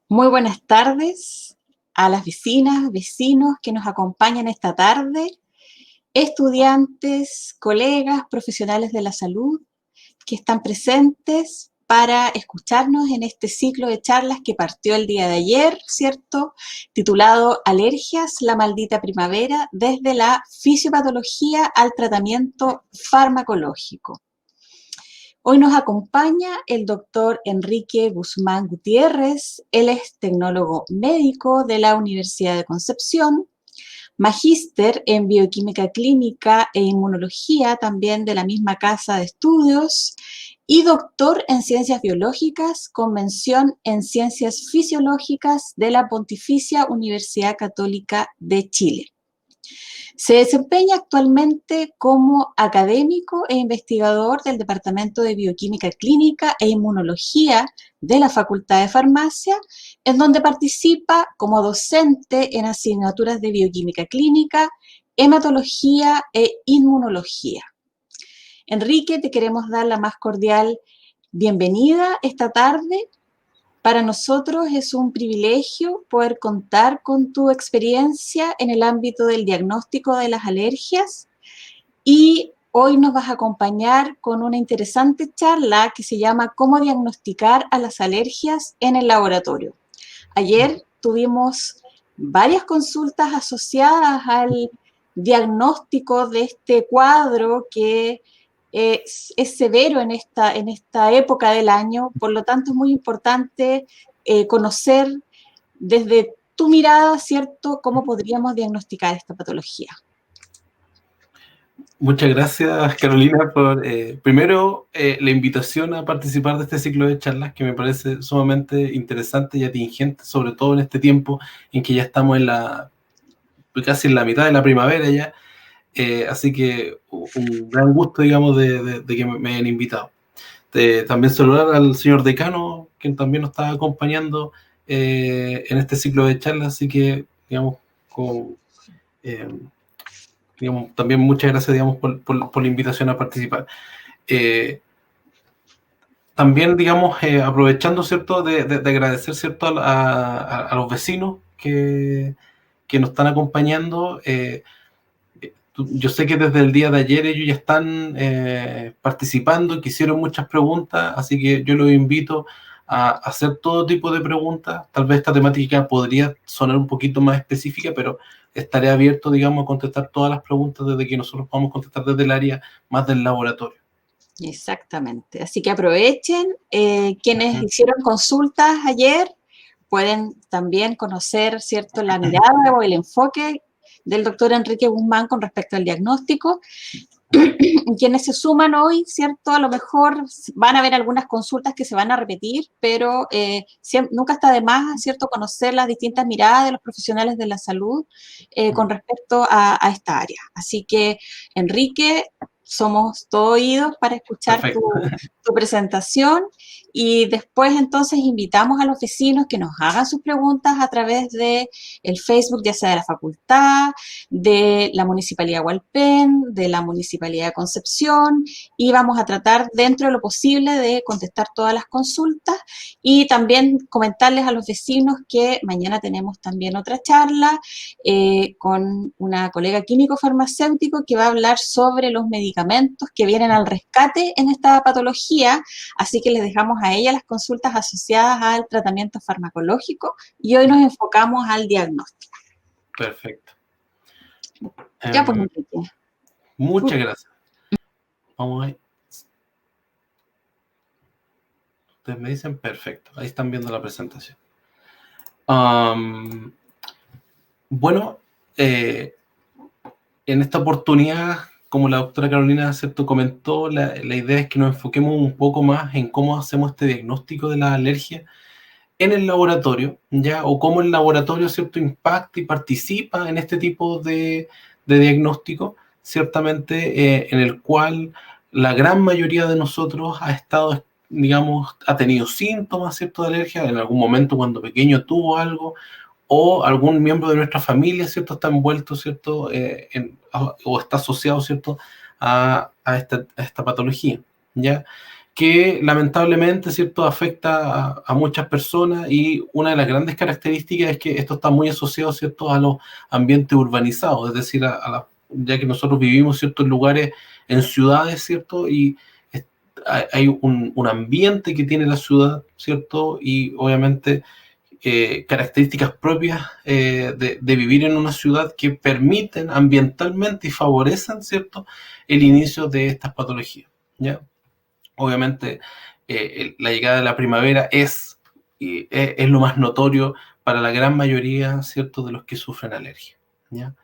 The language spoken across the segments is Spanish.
Muy buenas tardes a las vecinas, vecinos que nos acompañan esta tarde, estudiantes, colegas, profesionales de la salud que están presentes para escucharnos en este ciclo de charlas que partió el día de ayer, ¿cierto? Titulado Alergias, la maldita primavera, desde la fisiopatología al tratamiento farmacológico. Hoy nos acompaña el doctor Enrique Guzmán Gutiérrez. Él es tecnólogo médico de la Universidad de Concepción, magíster en bioquímica clínica e inmunología también de la misma casa de estudios y doctor en ciencias biológicas con mención en ciencias fisiológicas de la Pontificia Universidad Católica de Chile. Se desempeña actualmente como académico e investigador del Departamento de Bioquímica Clínica e Inmunología de la Facultad de Farmacia, en donde participa como docente en asignaturas de Bioquímica Clínica, Hematología e Inmunología. Enrique, te queremos dar la más cordial bienvenida esta tarde. Para nosotros es un privilegio poder contar con tu experiencia en el ámbito del diagnóstico de las alergias y hoy nos vas a acompañar con una interesante charla que se llama ¿Cómo diagnosticar a las alergias en el laboratorio? Ayer tuvimos varias consultas asociadas al diagnóstico de este cuadro que es severo en esta época del año, por lo tanto es muy importante conocer desde tu mirada, ¿cierto?, cómo podríamos diagnosticar esta patología. Muchas gracias, Carolina, por primero la invitación a participar de este ciclo de charlas que me parece sumamente interesante y atingente, sobre todo en este tiempo en que ya estamos casi en la mitad de la primavera ya. Así que un gran gusto, digamos, de que me hayan invitado. También saludar al señor decano, quien también nos está acompañando en este ciclo de charlas, así que, digamos, también muchas gracias, digamos, por la invitación a participar. También, digamos, aprovechando, ¿cierto?, de agradecer, ¿cierto?, a los vecinos que nos están acompañando. Yo sé que desde el día de ayer ellos ya están participando, que hicieron muchas preguntas, así que yo los invito a hacer todo tipo de preguntas. Tal vez esta temática podría sonar un poquito más específica, pero estaré abierto, digamos, a contestar todas las preguntas desde que nosotros podamos contestar desde el área más del laboratorio. Exactamente, así que aprovechen. Quienes hicieron consultas ayer pueden también conocer, ¿cierto?, la mirada o el enfoque del doctor Enrique Guzmán con respecto al diagnóstico. Quienes se suman hoy, ¿cierto?, a lo mejor van a ver algunas consultas que se van a repetir, pero nunca está de más, ¿cierto?, conocer las distintas miradas de los profesionales de la salud con respecto a esta área. Así que, Enrique, somos todo oídos para escuchar tu presentación y después entonces invitamos a los vecinos que nos hagan sus preguntas a través de el Facebook, ya sea de la facultad, de la Municipalidad de Hualpén, de la Municipalidad de Concepción, y vamos a tratar dentro de lo posible de contestar todas las consultas y también comentarles a los vecinos que mañana tenemos también otra charla con una colega químico farmacéutico que va a hablar sobre los medicamentos que vienen al rescate en esta patología, así que les dejamos a ella las consultas asociadas al tratamiento farmacológico y hoy nos enfocamos al diagnóstico. Perfecto. Ya, pues, Enrique. Muchas gracias. Vamos a ver. Ustedes me dicen perfecto. Ahí están viendo la presentación. Bueno, en esta oportunidad, como la doctora Carolina ¿cierto?, comentó, la idea es que nos enfoquemos un poco más en cómo hacemos este diagnóstico de la alergia en el laboratorio, ¿ya? O cómo el laboratorio, ¿cierto?, impacta y participa en este tipo de diagnóstico, ciertamente en el cual la gran mayoría de nosotros ha estado, digamos, ha tenido síntomas, ¿cierto?, de alergia, en algún momento cuando pequeño tuvo algo, o algún miembro de nuestra familia, ¿cierto?, está envuelto, ¿cierto?, o está asociado, ¿cierto?, a esta patología, ¿ya? que lamentablemente, ¿cierto?, afecta a muchas personas, y una de las grandes características es que esto está muy asociado, ¿cierto?, a los ambientes urbanizados, es decir, ya que nosotros vivimos, ¿cierto?, en lugares, en ciudades, ¿cierto?, y hay un ambiente que tiene la ciudad, ¿cierto?, y obviamente características propias de vivir en una ciudad que permiten ambientalmente y favorecen, ¿cierto?, el inicio de estas patologías, ¿ya? Obviamente, la llegada de la primavera es lo más notorio para la gran mayoría, ¿cierto?, de los que sufren alergia, ¿ya?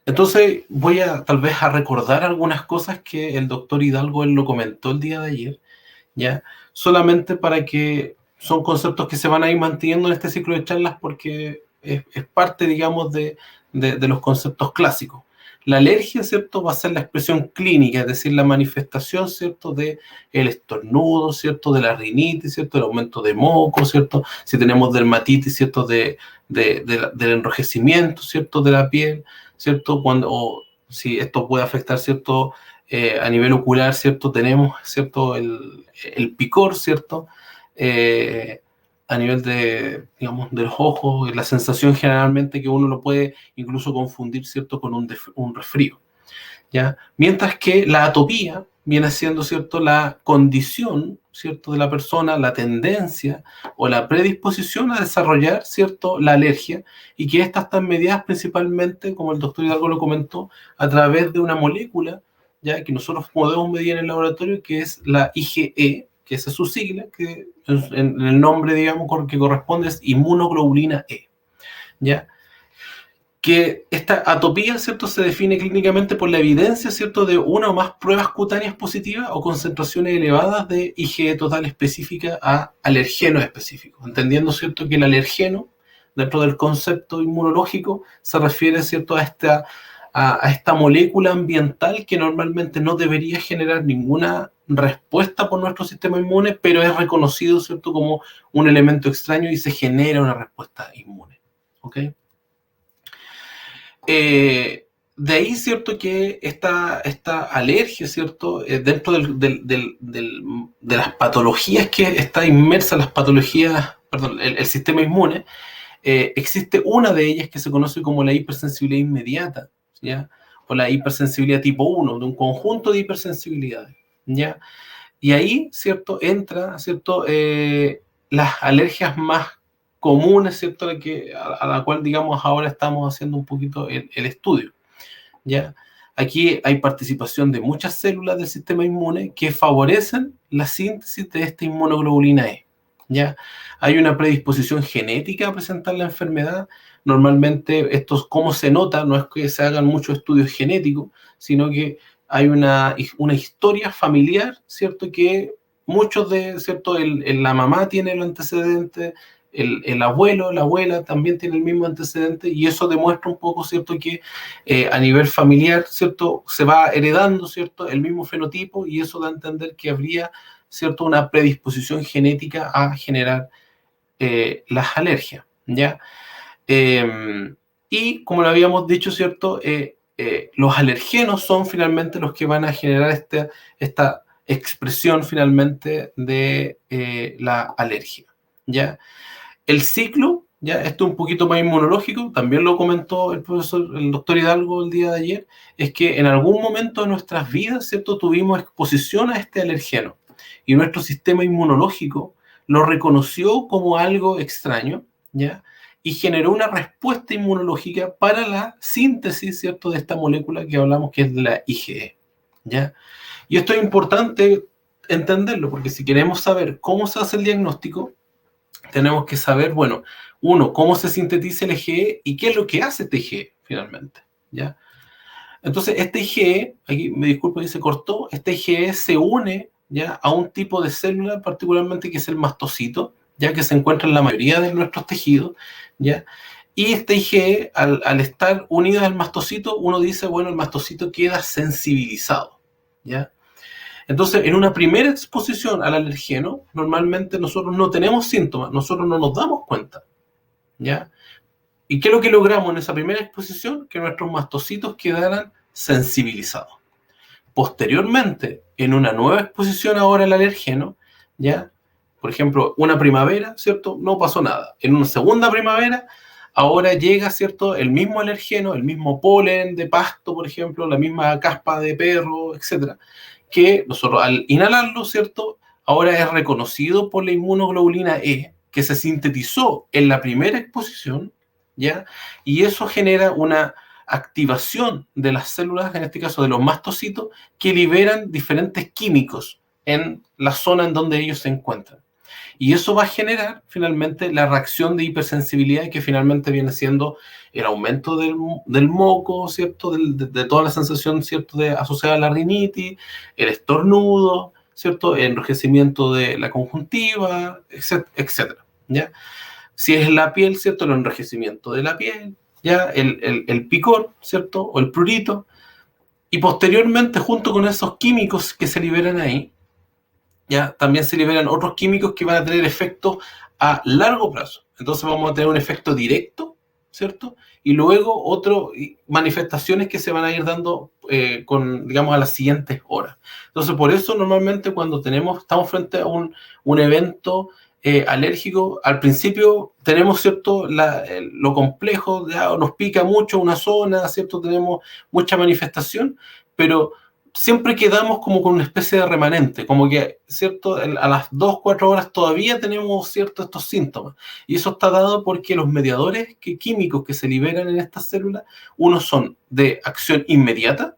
Entonces voy tal vez a recordar algunas cosas que el doctor Hidalgo él lo comentó el día de ayer, ¿ya? Solamente para que son conceptos que se van a ir manteniendo en este ciclo de charlas, porque es parte, digamos, de los conceptos clásicos. La alergia, ¿cierto?, va a ser la expresión clínica, es decir, la manifestación, ¿cierto?, del estornudo, ¿cierto?, de la rinitis, ¿cierto?, el aumento de moco, ¿cierto?, si tenemos dermatitis, ¿cierto?, del enrojecimiento, ¿cierto?, de la piel, ¿cierto?, o si esto puede afectar, ¿cierto?, a nivel ocular, ¿cierto?, tenemos, ¿cierto?, el picor, ¿cierto?, a nivel digamos, de los ojos, la sensación generalmente que uno lo puede incluso confundir, ¿cierto?, con un resfrío, ¿ya? Mientras que la atopía viene siendo, ¿cierto?, la condición, ¿cierto?, de la persona, la tendencia o la predisposición a desarrollar, ¿cierto?, la alergia, y que estas están mediadas principalmente, como el doctor Hidalgo lo comentó, a través de una molécula, ya que nosotros podemos medir en el laboratorio, que es la IgE, que esa es su sigla, que en el nombre, digamos, que corresponde es inmunoglobulina E, ¿ya? Que esta atopía, ¿cierto?, se define clínicamente por la evidencia, ¿cierto?, de una o más pruebas cutáneas positivas o concentraciones elevadas de IgE total específica a alergenos específicos, entendiendo, ¿cierto?, que el alergeno, dentro del concepto inmunológico, se refiere, ¿cierto?, a esta molécula ambiental que normalmente no debería generar ninguna respuesta por nuestro sistema inmune, pero es reconocido, ¿cierto?, como un elemento extraño y se genera una respuesta inmune, ¿ok? De ahí, ¿cierto?, que esta alergia, ¿cierto?, dentro de las patologías que está inmersa, las patologías, perdón, el sistema inmune, existe una de ellas que se conoce como la hipersensibilidad inmediata, ¿ya?, o la hipersensibilidad tipo 1, de un conjunto de hipersensibilidades, ¿ya? Y ahí, ¿cierto?, entra, ¿cierto?, las alergias más comunes, ¿cierto?, a la cual, digamos, ahora estamos haciendo un poquito el estudio, ¿ya? Aquí hay participación de muchas células del sistema inmune que favorecen la síntesis de esta inmunoglobulina E, ¿ya? Hay una predisposición genética a presentar la enfermedad. Normalmente, ¿cómo se nota? No es que se hagan muchos estudios genéticos, sino que hay una historia familiar, ¿cierto?, que ¿cierto?, la mamá tiene el antecedente, el abuelo, la abuela también tiene el mismo antecedente, y eso demuestra un poco, ¿cierto?, que a nivel familiar, ¿cierto?, se va heredando, ¿cierto?, el mismo fenotipo, y eso da a entender que habría, ¿cierto?, una predisposición genética a generar las alergias, ¿ya? Y como lo habíamos dicho, ¿cierto?, los alergenos son finalmente los que van a generar esta expresión finalmente de la alergia, ¿ya? El ciclo, ya esto un poquito más inmunológico, también lo comentó el doctor Hidalgo el día de ayer, es que en algún momento de nuestras vidas, ¿cierto?, tuvimos exposición a este alergeno, y nuestro sistema inmunológico lo reconoció como algo extraño, ¿ya?, y generó una respuesta inmunológica para la síntesis, ¿cierto?, de esta molécula que hablamos, que es de la IgE, ¿ya? Y esto es importante entenderlo, porque si queremos saber cómo se hace el diagnóstico, tenemos que saber, bueno, uno, cómo se sintetiza el IgE y qué es lo que hace este IgE finalmente, ¿ya? Entonces, este IgE, aquí me disculpo que se cortó, este IgE se une, ¿ya?, a un tipo de célula particularmente que es el mastocito, ya que se encuentra en la mayoría de nuestros tejidos, ¿ya? Y este IgE, al estar unido al mastocito, uno dice, bueno, el mastocito queda sensibilizado, ¿ya? Entonces, en una primera exposición al alergeno, normalmente nosotros no tenemos síntomas, nosotros no nos damos cuenta, ¿ya? ¿Y qué es lo que logramos en esa primera exposición? Que nuestros mastocitos quedaran sensibilizados. posteriormente, en una nueva exposición ahora al alergeno, ¿ya? Por ejemplo, una primavera, ¿cierto? No pasó nada. En una segunda primavera, ahora llega, ¿cierto? El mismo alergeno, el mismo polen de pasto, por ejemplo, la misma caspa de perro, etcétera, que nosotros al inhalarlo, ¿cierto? Ahora es reconocido por la inmunoglobulina E, que se sintetizó en la primera exposición, ¿ya? Y eso genera una activación de las células, en este caso de los mastocitos, que liberan diferentes químicos en la zona en donde ellos se encuentran. Y eso va a generar finalmente la reacción de hipersensibilidad que finalmente viene siendo el aumento del moco, ¿cierto? De toda la sensación, ¿cierto? Asociada a la rinitis, el estornudo, ¿cierto? El enrojecimiento de la conjuntiva, etcétera, ¿ya? Si es la piel, ¿cierto? El enrojecimiento de la piel, ¿ya? El picor, ¿cierto? O el prurito. Y posteriormente, junto con esos químicos que se liberan ahí, ¿ya? También se liberan otros químicos que van a tener efectos a largo plazo. Entonces vamos a tener un efecto directo, ¿cierto? Y luego otras manifestaciones que se van a ir dando digamos, a las siguientes horas. Entonces, por eso normalmente cuando estamos frente a un evento alérgico, al principio tenemos, ¿cierto? Lo complejo, ya nos pica mucho una zona, ¿cierto? Tenemos mucha manifestación, pero siempre quedamos como con una especie de remanente, como que, ¿cierto? A las 2, 4 horas todavía tenemos, ¿cierto? Estos síntomas. Y eso está dado porque los mediadores químicos que se liberan en estas células, unos son de acción inmediata,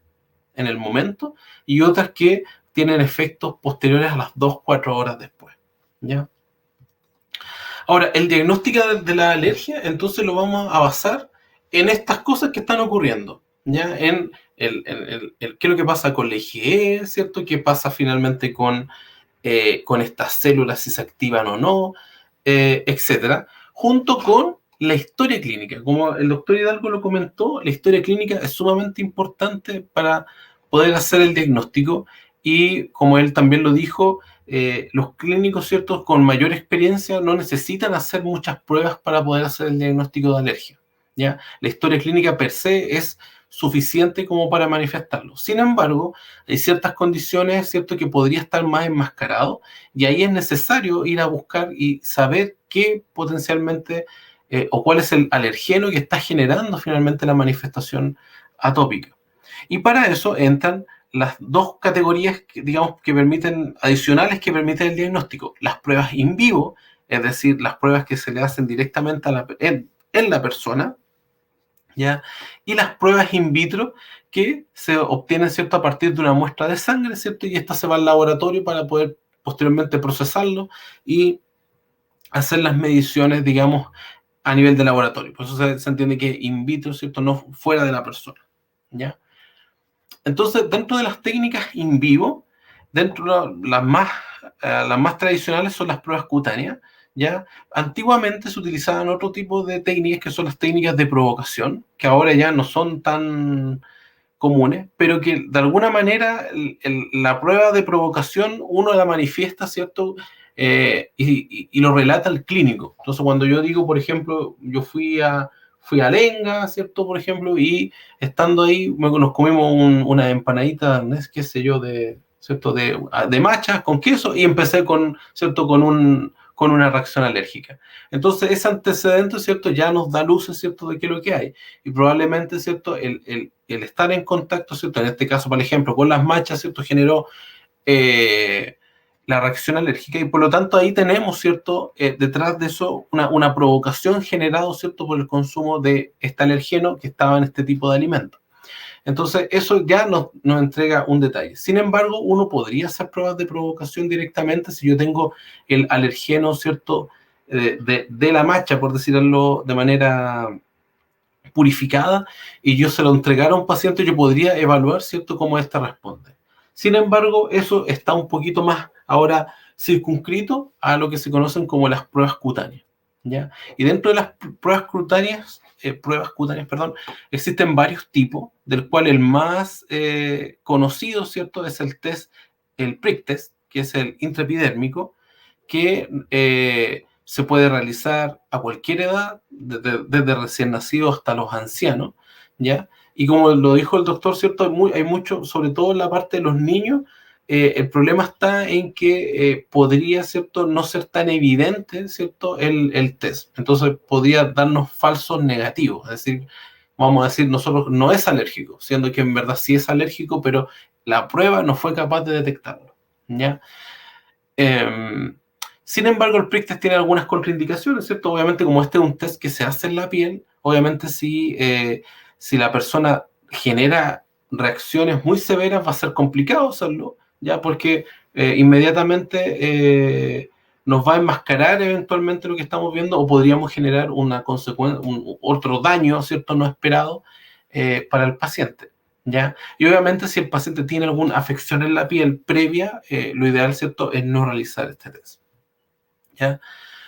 en el momento, y otras que tienen efectos posteriores a las 2, 4 horas después, ¿ya? Ahora, el diagnóstico de la alergia, entonces lo vamos a basar en estas cosas que están ocurriendo, ¿ya? En qué es lo que pasa con la IgE, ¿cierto? ¿Qué pasa finalmente con estas células, si se activan o no, etcétera? Junto con la historia clínica. Como el doctor Hidalgo lo comentó, la historia clínica es sumamente importante para poder hacer el diagnóstico y, como él también lo dijo, los clínicos, ¿cierto?, con mayor experiencia no necesitan hacer muchas pruebas para poder hacer el diagnóstico de alergia, ¿ya? La historia clínica per se es suficiente como para manifestarlo. Sin embargo, hay ciertas condiciones, ¿cierto?, que podría estar más enmascarado y ahí es necesario ir a buscar y saber qué potencialmente o cuál es el alergeno que está generando finalmente la manifestación atópica. Y para eso entran las dos categorías, digamos, que permiten, adicionales que permiten el diagnóstico. Las pruebas in vivo, es decir, las pruebas que se le hacen directamente en la persona, ¿ya? Y las pruebas in vitro que se obtienen, ¿cierto?, a partir de una muestra de sangre, ¿cierto? Y esta se va al laboratorio para poder posteriormente procesarlo y hacer las mediciones, digamos, a nivel de laboratorio. Por eso se entiende que in vitro, ¿cierto?, no fuera de la persona, ¿ya? Entonces, dentro de las técnicas in vivo, dentro de las más tradicionales son las pruebas cutáneas, ¿ya? Antiguamente se utilizaban otro tipo de técnicas que son las técnicas de provocación, que ahora ya no son tan comunes, pero que de alguna manera la prueba de provocación uno la manifiesta, ¿cierto? Y lo relata el clínico. Entonces, cuando yo digo, por ejemplo, yo fui a Lenga, ¿cierto? Por ejemplo, y estando ahí nos comimos una empanadita, qué sé yo, ¿cierto? De machas con queso y empecé ¿cierto? Con una reacción alérgica. Entonces, ese antecedente, ¿cierto? Ya nos da luces, ¿cierto? De qué es lo que hay. Y probablemente, ¿cierto? El estar en contacto, ¿cierto? En este caso, por ejemplo, con las machas, ¿cierto? Generó la reacción alérgica y por lo tanto ahí tenemos, ¿cierto? Detrás de eso una provocación generada, ¿cierto? Por el consumo de este alergeno que estaba en este tipo de alimentos. Entonces, eso ya nos entrega un detalle. Sin embargo, uno podría hacer pruebas de provocación directamente si yo tengo el alergeno, ¿cierto? De la macha, por decirlo de manera purificada, y yo se lo entregara a un paciente, yo podría evaluar, ¿cierto?, cómo ésta responde. Sin embargo, eso está un poquito más ahora circunscrito a lo que se conocen como las pruebas cutáneas, ¿ya? Y dentro de las pruebas cutáneas, perdón, existen varios tipos, del cual el más conocido, ¿cierto?, es el prick test, que es el intraepidérmico, que se puede realizar a cualquier edad, desde recién nacidos hasta los ancianos, ¿ya? Y como lo dijo el doctor, ¿cierto? Hay mucho, sobre todo en la parte de los niños, el problema está en que podría, ¿cierto?, no ser tan evidente, ¿cierto?, el test. Entonces podría darnos falsos negativos. Es decir, vamos a decir, nosotros no es alérgico, siendo que en verdad sí es alérgico, pero la prueba no fue capaz de detectarlo, ¿ya? Sin embargo, el prick test tiene algunas contraindicaciones, ¿cierto? Obviamente, como este es un test que se hace en la piel, obviamente si la persona genera reacciones muy severas va a ser complicado hacerlo, ¿ya? Porque inmediatamente nos va a enmascarar eventualmente lo que estamos viendo o podríamos generar una consecuencia, otro daño, ¿cierto?, no esperado para el paciente, ¿ya? Y obviamente si el paciente tiene alguna afección en la piel previa, lo ideal, ¿cierto?, es no realizar este test, ¿ya?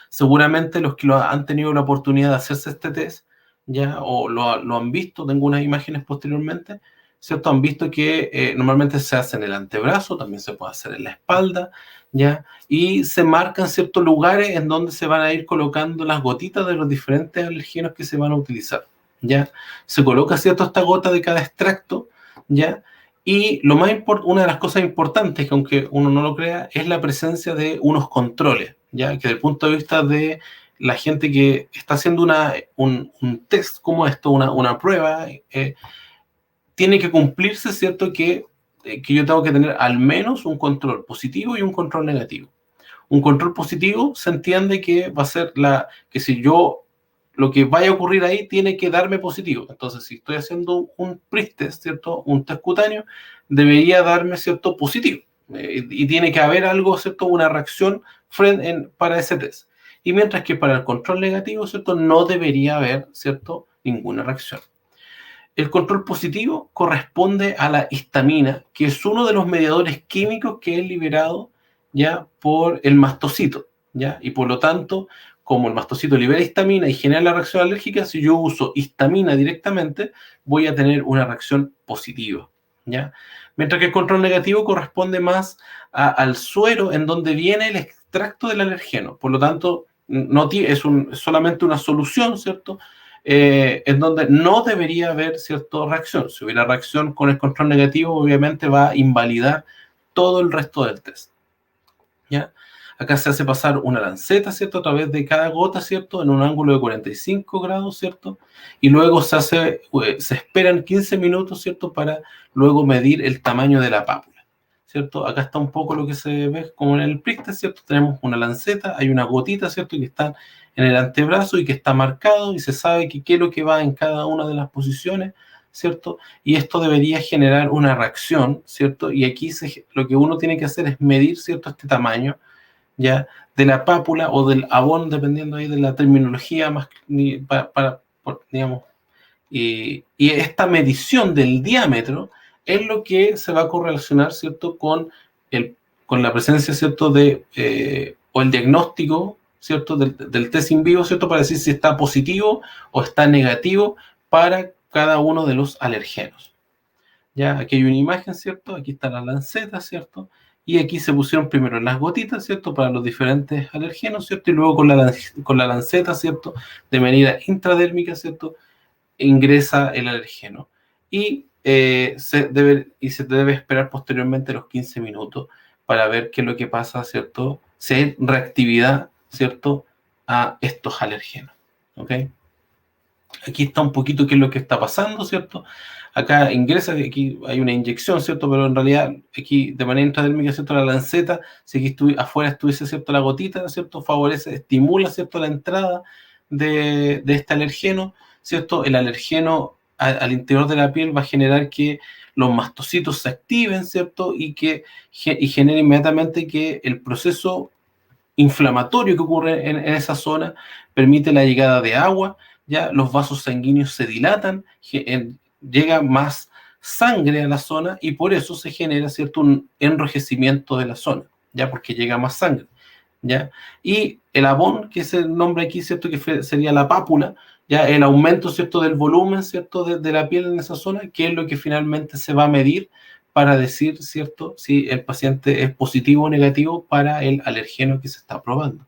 Seguramente los que han tenido la oportunidad de hacerse este test, ¿ya? O lo han visto, tengo unas imágenes posteriormente, ¿cierto? Han visto que normalmente se hace en el antebrazo, también se puede hacer en la espalda, ¿ya? Y se marcan ciertos lugares en donde se van a ir colocando las gotitas de los diferentes alergenos que se van a utilizar, ¿ya? Se coloca, ¿cierto?, esta gota de cada extracto, ¿ya? Y una de las cosas importantes, que aunque uno no lo crea, es la presencia de unos controles, ¿ya? Que desde el punto de vista de la gente que está haciendo un test como esto, una prueba, tiene que cumplirse, ¿cierto?, que yo tengo que tener al menos un control positivo y un control negativo. Un control positivo se entiende que va a ser que si yo lo que vaya a ocurrir ahí tiene que darme positivo. Entonces, si estoy haciendo un prick test, ¿cierto?, un test cutáneo, debería darme, ¿cierto?, positivo. Y tiene que haber algo, ¿cierto?, una reacción para ese test. Y mientras que para el control negativo, ¿cierto?, no debería haber, ¿cierto?, ninguna reacción. El control positivo corresponde a la histamina, que es uno de los mediadores químicos que es liberado ya por el mastocito, ¿ya? Y por lo tanto, como el mastocito libera histamina y genera la reacción alérgica, si yo uso histamina directamente, voy a tener una reacción positiva, ¿ya? Mientras que el control negativo corresponde más al suero en donde viene el extracto del alergeno. Por lo tanto, es solamente una solución, ¿cierto?, en donde no debería haber cierta reacción. Si hubiera reacción con el control negativo, obviamente va a invalidar todo el resto del test, ¿ya? Acá se hace pasar una lanceta, ¿cierto?, a través de cada gota, ¿cierto?, en un ángulo de 45 grados, ¿cierto? Y luego se esperan 15 minutos, ¿cierto?, para luego medir el tamaño de la pápula, ¿cierto? Acá está un poco lo que se ve como en el prick test, ¿cierto? Tenemos una lanceta, hay una gotita, ¿cierto?, que está en el antebrazo y que está marcado y se sabe qué es lo que va en cada una de las posiciones, ¿cierto? Y esto debería generar una reacción, ¿cierto? Y aquí lo que uno tiene que hacer es medir, ¿cierto?, este tamaño, ¿ya?, de la pápula o del abón, dependiendo ahí de la terminología, más digamos, y esta medición del diámetro es lo que se va a correlacionar, ¿cierto?, con la presencia, ¿cierto?, o el diagnóstico, ¿cierto?, del test in vivo, ¿cierto?, para decir si está positivo o está negativo para cada uno de los alergenos. Ya, aquí hay una imagen, ¿cierto? Aquí está la lanceta, ¿cierto? Y aquí se pusieron primero las gotitas, ¿cierto?, para los diferentes alergenos, ¿cierto? Y luego con la lanceta, ¿cierto?, de manera intradérmica, ¿cierto?, ingresa el alergeno. Y se debe esperar posteriormente los 15 minutos para ver qué es lo que pasa, ¿cierto?, si hay reactividad, ¿cierto?, a estos alergenos. ¿Ok? Aquí está un poquito qué es lo que está pasando, ¿cierto? Acá ingresa, aquí hay una inyección, ¿cierto? Pero en realidad aquí de manera intradérmica, ¿cierto?, la lanceta, si aquí afuera estuviese, ¿cierto?, la gotita, ¿cierto?, favorece, estimula, ¿cierto?, la entrada de este alergeno, ¿cierto? El alergeno al interior de la piel va a generar que los mastocitos se activen, ¿cierto? Y genera inmediatamente que el proceso inflamatorio que ocurre en esa zona permite la llegada de agua, ya los vasos sanguíneos se dilatan, llega más sangre a la zona y por eso se genera, ¿cierto?, un enrojecimiento de la zona, ya porque llega más sangre, ¿ya? Y el abón, que es el nombre aquí, ¿cierto?, que sería la pápula, ya el aumento, ¿cierto?, del volumen, ¿cierto?, de la piel en esa zona, que es lo que finalmente se va a medir para decir, ¿cierto?, si el paciente es positivo o negativo para el alergeno que se está probando.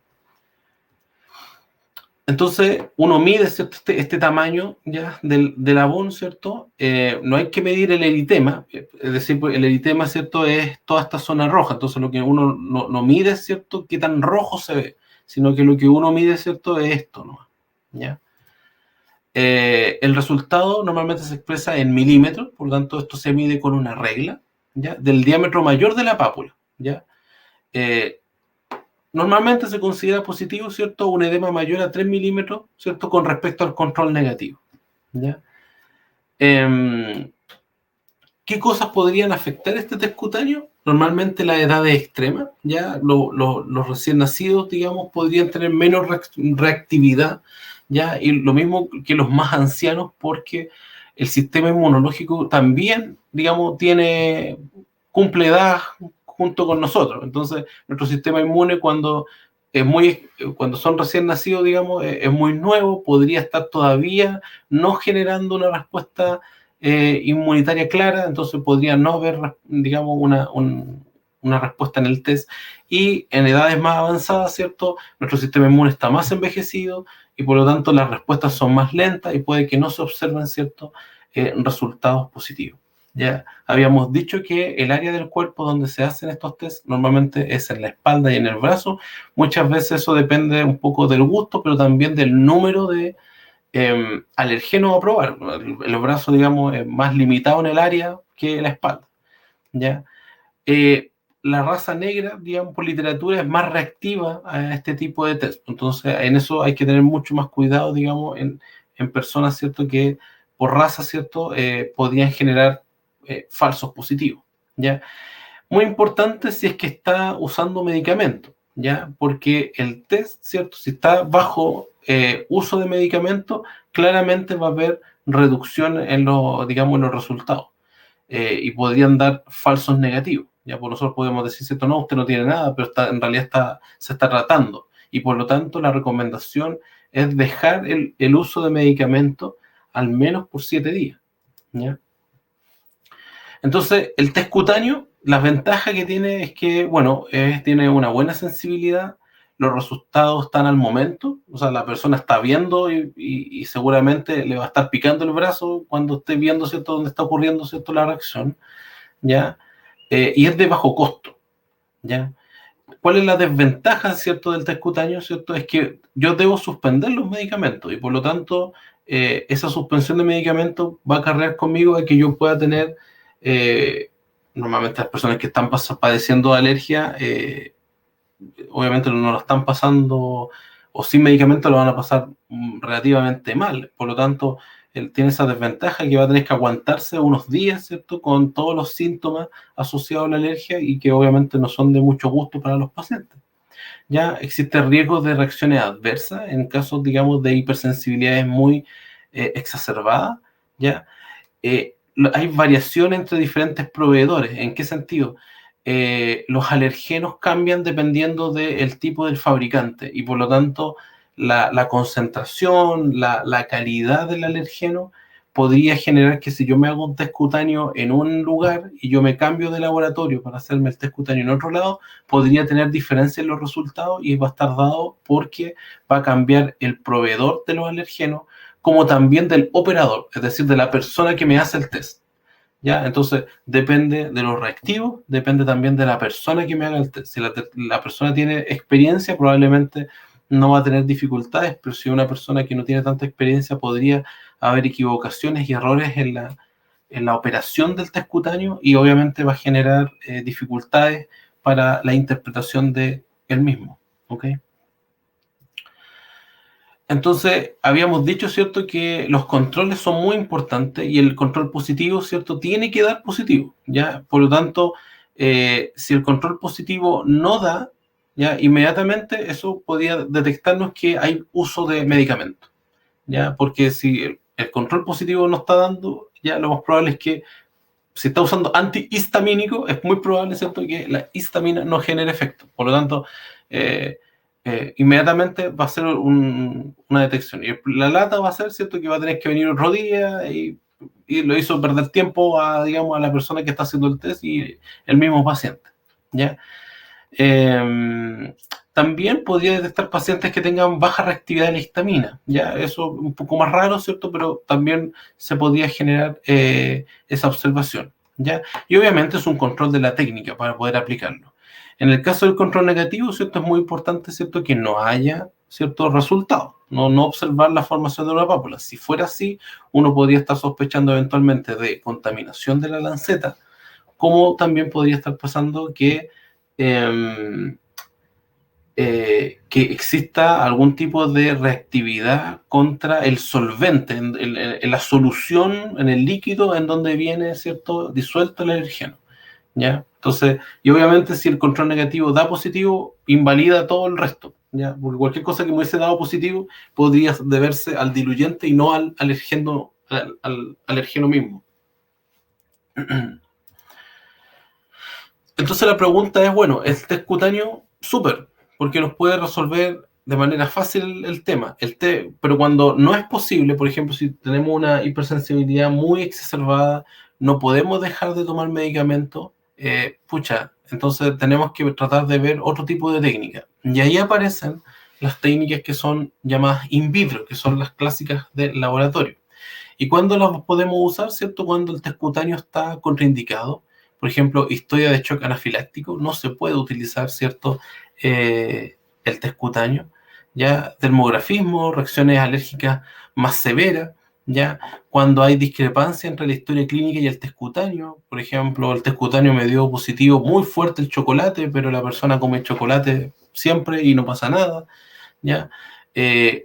Entonces, uno mide, ¿cierto? Este tamaño ya del abón, ¿cierto? No hay que medir el eritema, es decir, pues, el eritema, ¿cierto? Es toda esta zona roja, entonces lo que uno no mide, ¿cierto? Qué tan rojo se ve, sino que lo que uno mide, ¿cierto? Es esto, ¿no? ¿Ya? El resultado normalmente se expresa en milímetros, por lo tanto esto se mide con una regla, ¿ya? Del diámetro mayor de la pápula, ¿ya? Normalmente se considera positivo, ¿cierto? Un edema mayor a 3 milímetros, ¿cierto? Con respecto al control negativo, ¿ya? ¿Qué cosas podrían afectar este test cutáneo? Normalmente la edad es extrema, ¿ya? Los recién nacidos, digamos, podrían tener menos reactividad, ¿ya? Y lo mismo que los más ancianos, porque el sistema inmunológico también, digamos, cumple edad junto con nosotros. Entonces, nuestro sistema inmune cuando son recién nacidos, digamos, es muy nuevo, podría estar todavía no generando una respuesta inmunitaria clara, entonces podría no haber, digamos, una respuesta en el test. Y en edades más avanzadas, ¿cierto? Nuestro sistema inmune está más envejecido y por lo tanto las respuestas son más lentas y puede que no se observen, ¿cierto? Resultados positivos. Ya habíamos dicho que el área del cuerpo donde se hacen estos tests normalmente es en la espalda y en el brazo. Muchas veces eso depende un poco del gusto, pero también del número de alergenos a probar. El brazo, digamos, es más limitado en el área que la espalda, ¿ya? La raza negra, digamos, por literatura, es más reactiva a este tipo de test. Entonces, en eso hay que tener mucho más cuidado, digamos, en personas, ¿cierto?, que por raza, ¿cierto?, podrían generar falsos positivos, ¿ya? Muy importante si es que está usando medicamentos, ¿ya? Porque el test, ¿cierto? Si está bajo uso de medicamentos, claramente va a haber reducción en digamos, en los resultados y podrían dar falsos negativos. Ya por nosotros podemos decir, ¿cierto? No, usted no tiene nada, pero en realidad se está tratando. Y por lo tanto, la recomendación es dejar el uso de medicamentos al menos por 7 días, ¿ya? Entonces, el test cutáneo, la ventaja que tiene es que, bueno, tiene una buena sensibilidad, los resultados están al momento, o sea, la persona está viendo y seguramente le va a estar picando el brazo cuando esté viendo, ¿cierto?, dónde está ocurriendo, ¿cierto?, la reacción, ¿ya? Y es de bajo costo, ¿ya? ¿Cuál es la desventaja, ¿cierto?, del test cutáneo, ¿cierto? Es que yo debo suspender los medicamentos y por lo tanto esa suspensión de medicamentos va a acarrear conmigo a que yo pueda tener, normalmente las personas que están padeciendo de alergia, obviamente no lo están pasando, o sin medicamentos lo van a pasar relativamente mal. Por lo tanto, él tiene esa desventaja que va a tener que aguantarse unos días, ¿cierto?, con todos los síntomas asociados a la alergia y que obviamente no son de mucho gusto para los pacientes. Ya existe riesgo de reacciones adversas en casos, digamos, de hipersensibilidades muy exacerbadas, ¿ya? Hay variación entre diferentes proveedores. ¿En qué sentido? Los alergenos cambian dependiendo del tipo del fabricante y por lo tanto la concentración, la calidad del alergeno podría generar que si yo me hago un test cutáneo en un lugar y yo me cambio de laboratorio para hacerme el test cutáneo en otro lado, podría tener diferencias en los resultados y va a estar dado porque va a cambiar el proveedor de los alergenos como también del operador, es decir, de la persona que me hace el test. ¿Ya? Entonces, depende de los reactivos, depende también de la persona que me haga el test. Si la persona tiene experiencia, probablemente no va a tener dificultades, pero si una persona que no tiene tanta experiencia, podría haber equivocaciones y errores en la operación del test cutáneo y obviamente va a generar dificultades para la interpretación de él mismo. ¿Ok? Entonces, habíamos dicho, ¿cierto?, que los controles son muy importantes y el control positivo, ¿cierto?, tiene que dar positivo, ¿ya? Por lo tanto, si el control positivo no da, ¿ya?, inmediatamente eso podría detectarnos que hay uso de medicamentos, ¿ya? Porque si el control positivo no está dando, ya lo más probable es que si está usando antihistamínico, es muy probable, ¿cierto?, que la histamina no genere efecto. Por lo tanto, inmediatamente va a ser una detección. Y la lata va a ser, ¿cierto?, que va a tener que venir otro día y lo hizo perder tiempo digamos, a la persona que está haciendo el test y el mismo paciente, ¿ya? También podría detectar pacientes que tengan baja reactividad de la histamina, ya eso un poco más raro, ¿cierto? Pero también se podría generar esa observación, ¿ya? Y obviamente es un control de la técnica para poder aplicarlo. En el caso del control negativo, ¿cierto? Es muy importante, ¿cierto? Que no haya ciertos resultados, no observar la formación de una pápula. Si fuera así, uno podría estar sospechando eventualmente de contaminación de la lanceta, como también podría estar pasando que exista algún tipo de reactividad contra el solvente, en la solución, en el líquido en donde viene, ¿cierto?, disuelto el alergeno, ¿ya? Entonces, y obviamente si el control negativo da positivo, invalida todo el resto, ¿ya? Porque cualquier cosa que me hubiese dado positivo podría deberse al diluyente y no al alergeno, al alergeno mismo. Entonces la pregunta es, bueno, el test cutáneo, súper, porque nos puede resolver de manera fácil el tema. Pero cuando no es posible, por ejemplo, si tenemos una hipersensibilidad muy exacerbada, no podemos dejar de tomar medicamentos, entonces tenemos que tratar de ver otro tipo de técnica. Y ahí aparecen las técnicas que son llamadas in vitro, que son las clásicas del laboratorio. ¿Y cuándo las podemos usar, cierto? Cuando el test cutáneo está contraindicado. Por ejemplo, historia de shock anafiláctico, no se puede utilizar, ¿cierto? El test cutáneo. Ya, dermografismo, reacciones alérgicas más severas, ya, cuando hay discrepancia entre la historia clínica y el test cutáneo. Por ejemplo, el test cutáneo me dio positivo muy fuerte el chocolate, pero la persona come chocolate siempre y no pasa nada, ya.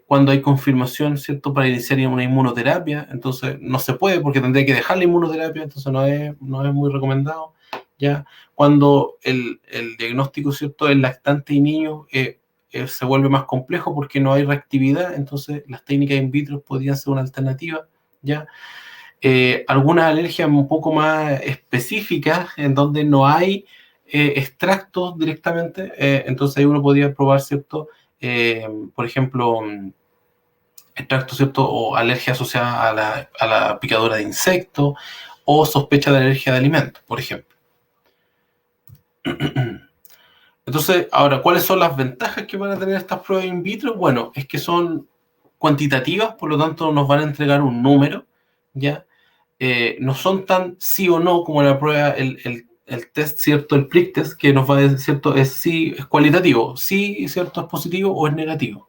Cuando hay confirmación, ¿cierto?, para iniciar una inmunoterapia, entonces no se puede porque tendría que dejar la inmunoterapia, entonces no es muy recomendado, ¿ya? Cuando el diagnóstico, ¿cierto?, en lactante y niño se vuelve más complejo porque no hay reactividad, entonces las técnicas in vitro podrían ser una alternativa, ¿ya? Algunas alergias un poco más específicas en donde no hay extractos directamente, entonces ahí uno podría probar, ¿cierto?, por ejemplo, extracto, ¿cierto?, o alergia asociada a la picadura de insectos, o sospecha de alergia de alimentos, por ejemplo. Entonces, ahora, ¿cuáles son las ventajas que van a tener estas pruebas in vitro? Bueno, es que son cuantitativas, por lo tanto nos van a entregar un número, ¿ya? No son tan sí o no como la prueba, el test, ¿cierto? El prick test, que nos va a decir, ¿cierto? Es cualitativo, sí, ¿cierto?, es positivo o es negativo.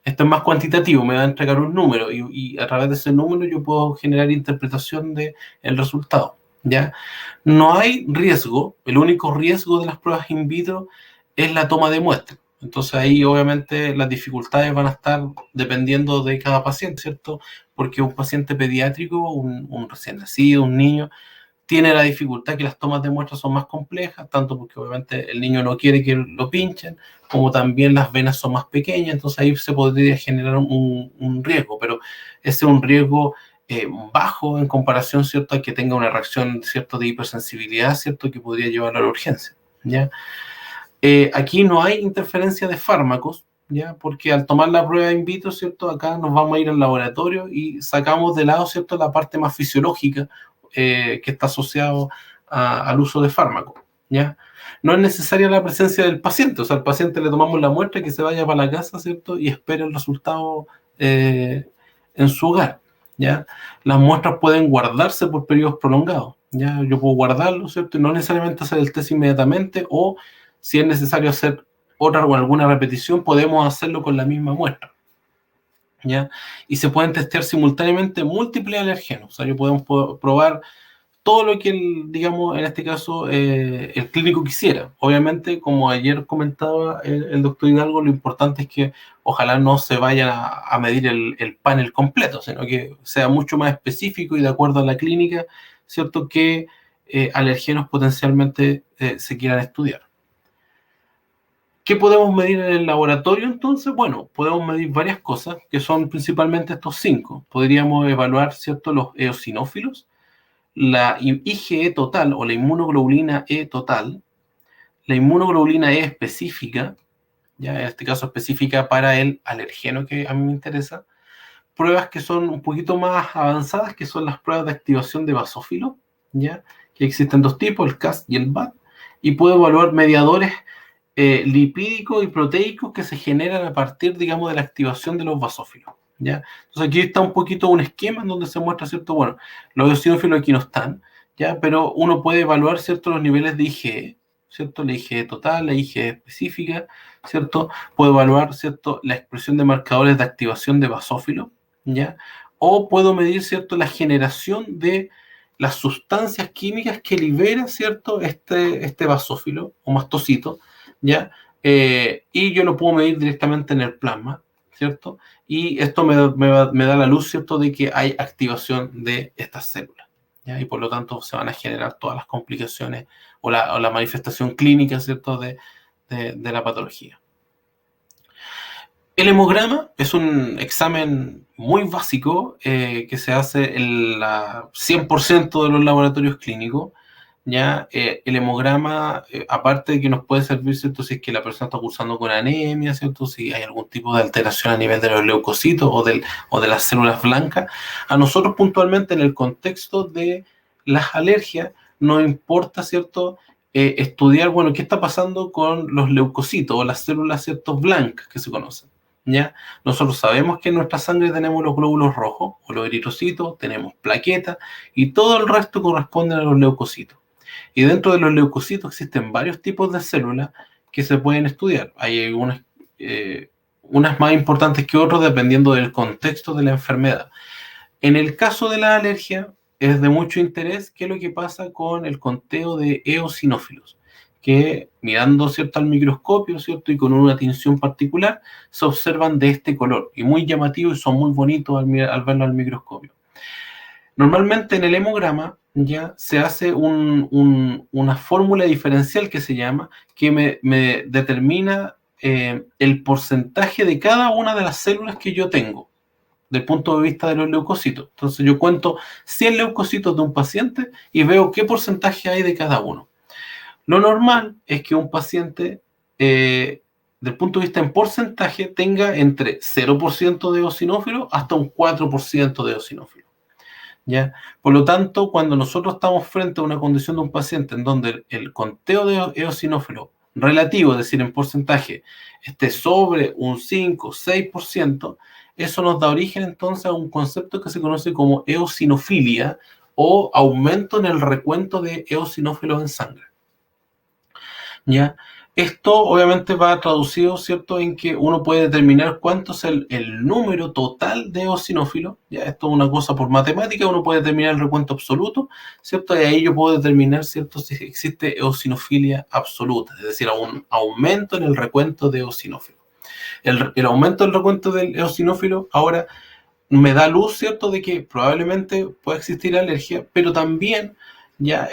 Esto es más cuantitativo, me va a entregar un número y a través de ese número yo puedo generar interpretación del resultado, ¿ya? No hay riesgo, el único riesgo de las pruebas in vitro es la toma de muestra. Entonces ahí obviamente las dificultades van a estar dependiendo de cada paciente, ¿cierto? Porque un paciente pediátrico, un recién nacido, un niño, tiene la dificultad que las tomas de muestras son más complejas, tanto porque obviamente el niño no quiere que lo pinchen, como también las venas son más pequeñas, entonces ahí se podría generar un riesgo, pero ese es un riesgo bajo en comparación, ¿cierto?, a que tenga una reacción, ¿cierto?, de hipersensibilidad, ¿cierto?, que podría llevar a la urgencia, ¿ya? Aquí no hay interferencia de fármacos, ¿ya? Porque al tomar la prueba in vitro, ¿cierto?, acá nos vamos a ir al laboratorio y sacamos de lado, ¿cierto?, la parte más fisiológica que está asociado al uso de fármacos, ¿ya? No es necesaria la presencia del paciente, o sea, al paciente le tomamos la muestra y que se vaya para la casa, ¿cierto?, y espere el resultado en su hogar, ¿ya? Las muestras pueden guardarse por periodos prolongados, ¿ya? Yo puedo guardarlo, ¿cierto?, y no necesariamente hacer el test inmediatamente, o si es necesario hacer otra o alguna repetición, podemos hacerlo con la misma muestra, ¿ya? Y se pueden testear simultáneamente múltiples alergenos, o sea, yo podemos probar todo lo que, digamos, en este caso, el clínico quisiera. Obviamente, como ayer comentaba el doctor Hidalgo, lo importante es que ojalá no se vaya a medir el panel completo, sino que sea mucho más específico y de acuerdo a la clínica, ¿cierto?, que alergenos potencialmente se quieran estudiar. ¿Qué podemos medir en el laboratorio entonces? Bueno, podemos medir varias cosas, que son principalmente estos 5. Podríamos evaluar, ¿cierto?, los eosinófilos, la IgE total o la inmunoglobulina E total, la inmunoglobulina E específica, ya en este caso específica para el alergeno que a mí me interesa, pruebas que son un poquito más avanzadas, que son las pruebas de activación de basófilo, ya que existen 2 tipos, el CAS y el BAT, y puedo evaluar mediadores lipídicos y proteicos que se generan a partir, digamos, de la activación de los basófilos, ¿ya? Entonces aquí está un poquito un esquema en donde se muestra, ¿cierto? Bueno, los eosinófilos aquí no están, ¿ya? Pero uno puede evaluar, ¿cierto? Los niveles de IgE, ¿cierto? La IgE total, la IgE específica, ¿cierto? Puedo evaluar, ¿cierto? La expresión de marcadores de activación de basófilos, ¿ya? O puedo medir, ¿cierto? La generación de las sustancias químicas que libera, ¿cierto? Este basófilo o mastocito, ¿ya? Y yo lo puedo medir directamente en el plasma, ¿cierto? Y esto me da la luz, ¿cierto?, de que hay activación de estas células, ¿ya? Y por lo tanto se van a generar todas las complicaciones o la manifestación clínica, ¿cierto?, de la patología. El hemograma es un examen muy básico que se hace en la 100% de los laboratorios clínicos. ¿Ya? El hemograma, aparte de que nos puede servir, ¿cierto?, si es que la persona está cursando con anemia, ¿cierto?, si hay algún tipo de alteración a nivel de los leucocitos o de las células blancas, a nosotros puntualmente en el contexto de las alergias nos importa, ¿cierto?, estudiar, bueno, qué está pasando con los leucocitos o las células, ¿cierto?, blancas que se conocen. ¿Ya? Nosotros sabemos que en nuestra sangre tenemos los glóbulos rojos o los eritrocitos, tenemos plaquetas y todo el resto corresponde a los leucocitos. Y dentro de los leucocitos existen varios tipos de células que se pueden estudiar. Hay unas más importantes que otras dependiendo del contexto de la enfermedad. En el caso de la alergia, es de mucho interés qué es lo que pasa con el conteo de eosinófilos, que mirando, ¿cierto?, al microscopio, ¿cierto?, y con una tinción particular, se observan de este color, y muy llamativos y son muy bonitos al verlo al microscopio. Normalmente en el hemograma ya se hace una fórmula diferencial que se llama, que me determina el porcentaje de cada una de las células que yo tengo, del punto de vista de los leucocitos. Entonces yo cuento 100 leucocitos de un paciente y veo qué porcentaje hay de cada uno. Lo normal es que un paciente, del punto de vista en porcentaje, tenga entre 0% de eosinófilos hasta un 4% de eosinófilos. ¿Ya? Por lo tanto, cuando nosotros estamos frente a una condición de un paciente en donde el conteo de eosinófilo relativo, es decir, en porcentaje, esté sobre un 5 o 6%, eso nos da origen entonces a un concepto que se conoce como eosinofilia o aumento en el recuento de eosinófilos en sangre. ¿Ya? Esto obviamente va traducido, ¿cierto?, en que uno puede determinar cuánto es el número total de eosinófilos. ¿Ya? Esto es una cosa por matemática, uno puede determinar el recuento absoluto, ¿cierto? Y ahí yo puedo determinar, ¿cierto?, si existe eosinofilia absoluta, es decir, un aumento en el recuento de eosinófilos. El aumento del recuento del eosinófilo ahora me da luz, ¿cierto?, de que probablemente pueda existir alergia, pero también ya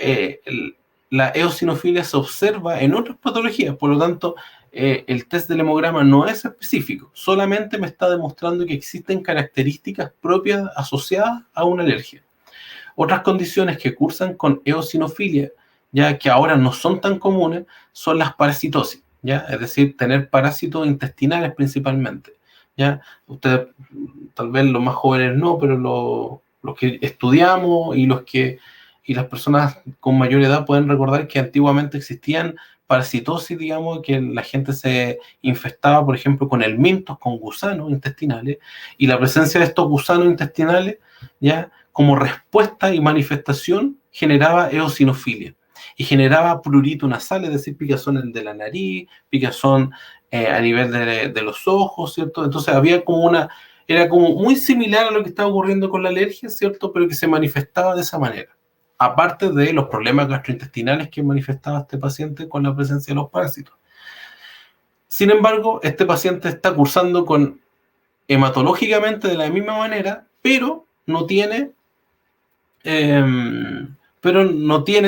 la eosinofilia se observa en otras patologías, por lo tanto, el test del hemograma no es específico, solamente me está demostrando que existen características propias asociadas a una alergia. Otras condiciones que cursan con eosinofilia, ya que ahora no son tan comunes, son las parasitosis, ¿ya? Es decir, tener parásitos intestinales principalmente. ¿Ya? Ustedes, tal vez los más jóvenes no, pero los que estudiamos y las personas con mayor edad pueden recordar que antiguamente existían parasitosis, digamos, que la gente se infestaba, por ejemplo, con helmintos, con gusanos intestinales, y la presencia de estos gusanos intestinales, ¿ya?, como respuesta y manifestación, generaba eosinofilia y generaba prurito nasal, es decir, picazón de la nariz, picazón a nivel de los ojos, ¿cierto? Entonces había era como muy similar a lo que estaba ocurriendo con la alergia, ¿cierto? Pero que se manifestaba de esa manera. Aparte de los problemas gastrointestinales que manifestaba este paciente con la presencia de los parásitos. Sin embargo, este paciente está cursando hematológicamente de la misma manera, pero no tiene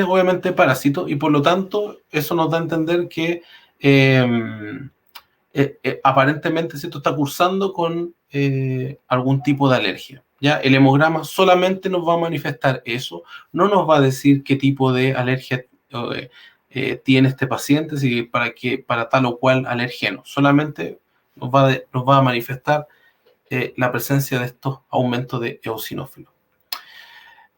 obviamente parásitos, y por lo tanto eso nos da a entender que aparentemente, ¿cierto?, está cursando con algún tipo de alergia. ¿Ya? El hemograma solamente nos va a manifestar eso, no nos va a decir qué tipo de alergia tiene este paciente, si para tal o cual alergeno, solamente nos va a manifestar la presencia de estos aumentos de eosinófilos.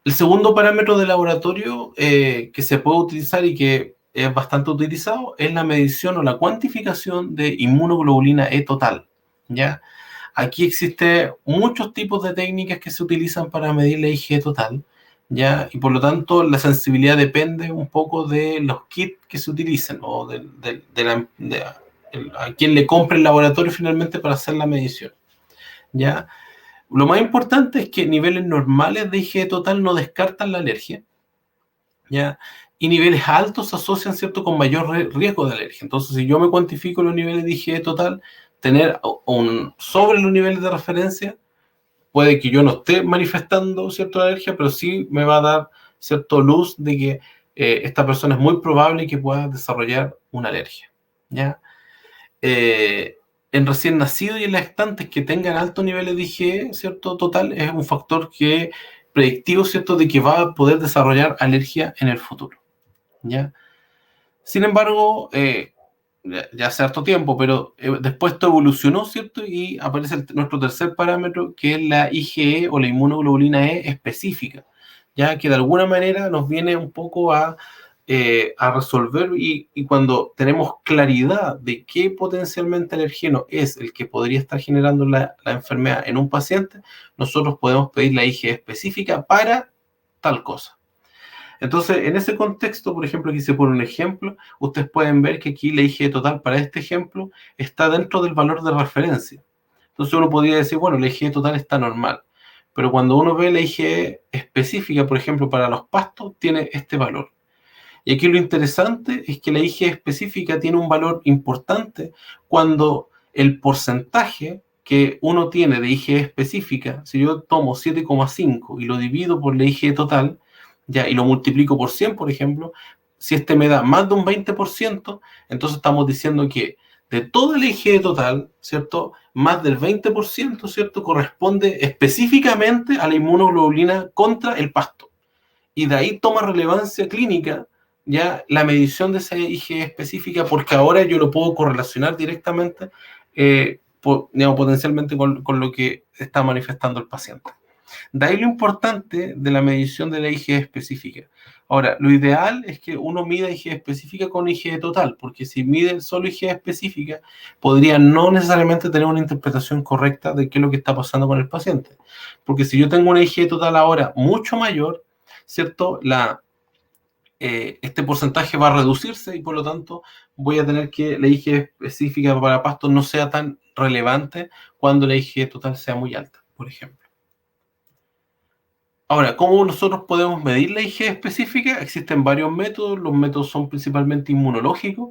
El segundo parámetro de laboratorio que se puede utilizar y que es bastante utilizado, es la medición o la cuantificación de inmunoglobulina E total, ¿ya? Aquí existen muchos tipos de técnicas que se utilizan para medir la IgE total, ¿ya? Y por lo tanto la sensibilidad depende un poco de los kits que se utilicen o a quien le compre el laboratorio finalmente para hacer la medición, ¿ya? Lo más importante es que niveles normales de IgE total no descartan la alergia, ¿ya? Y niveles altos se asocian, ¿cierto?, con mayor riesgo de alergia. Entonces, si yo me cuantifico los niveles de IgE total, tener sobre los niveles de referencia, puede que yo no esté manifestando cierta alergia, pero sí me va a dar cierta luz de que esta persona es muy probable que pueda desarrollar una alergia, ¿ya? En recién nacidos y en lactantes que tengan altos niveles de IgE, ¿cierto?, total, es un factor que predictivo, ¿cierto?, de que va a poder desarrollar alergia en el futuro, ¿ya? Sin embargo, ya hace harto tiempo, pero después esto evolucionó, ¿cierto? Y aparece nuestro tercer parámetro, que es la IgE o la inmunoglobulina E específica, ya que de alguna manera nos viene un poco a resolver y cuando tenemos claridad de qué potencialmente alergeno es el que podría estar generando la enfermedad en un paciente, nosotros podemos pedir la IgE específica para tal cosa. Entonces, en ese contexto, por ejemplo, aquí se pone un ejemplo, ustedes pueden ver que aquí la IgE total para este ejemplo está dentro del valor de referencia. Entonces uno podría decir, bueno, la IgE total está normal, pero cuando uno ve la IgE específica, por ejemplo, para los pastos, tiene este valor. Y aquí lo interesante es que la IgE específica tiene un valor importante cuando el porcentaje que uno tiene de IgE específica, si yo tomo 7,5 y lo divido por la IgE total, ya, y lo multiplico por 100, por ejemplo, si este me da más de un 20%, entonces estamos diciendo que de toda la IgE total, ¿cierto?, más del 20%, ¿cierto?, corresponde específicamente a la inmunoglobulina contra el pasto. Y de ahí toma relevancia clínica ya la medición de esa IgE específica, porque ahora yo lo puedo correlacionar directamente, digamos, potencialmente con lo que está manifestando el paciente. De ahí lo importante de la medición de la IgE específica. Ahora, lo ideal es que uno mida IgE específica con IgE total, porque si mide solo IgE específica, podría no necesariamente tener una interpretación correcta de qué es lo que está pasando con el paciente. Porque si yo tengo una IgE total ahora mucho mayor, ¿cierto? Este porcentaje va a reducirse y por lo tanto voy a tener que la IgE específica para pasto no sea tan relevante cuando la IgE total sea muy alta, por ejemplo. Ahora, ¿cómo nosotros podemos medir la IgE específica? Existen varios métodos, los métodos son principalmente inmunológicos.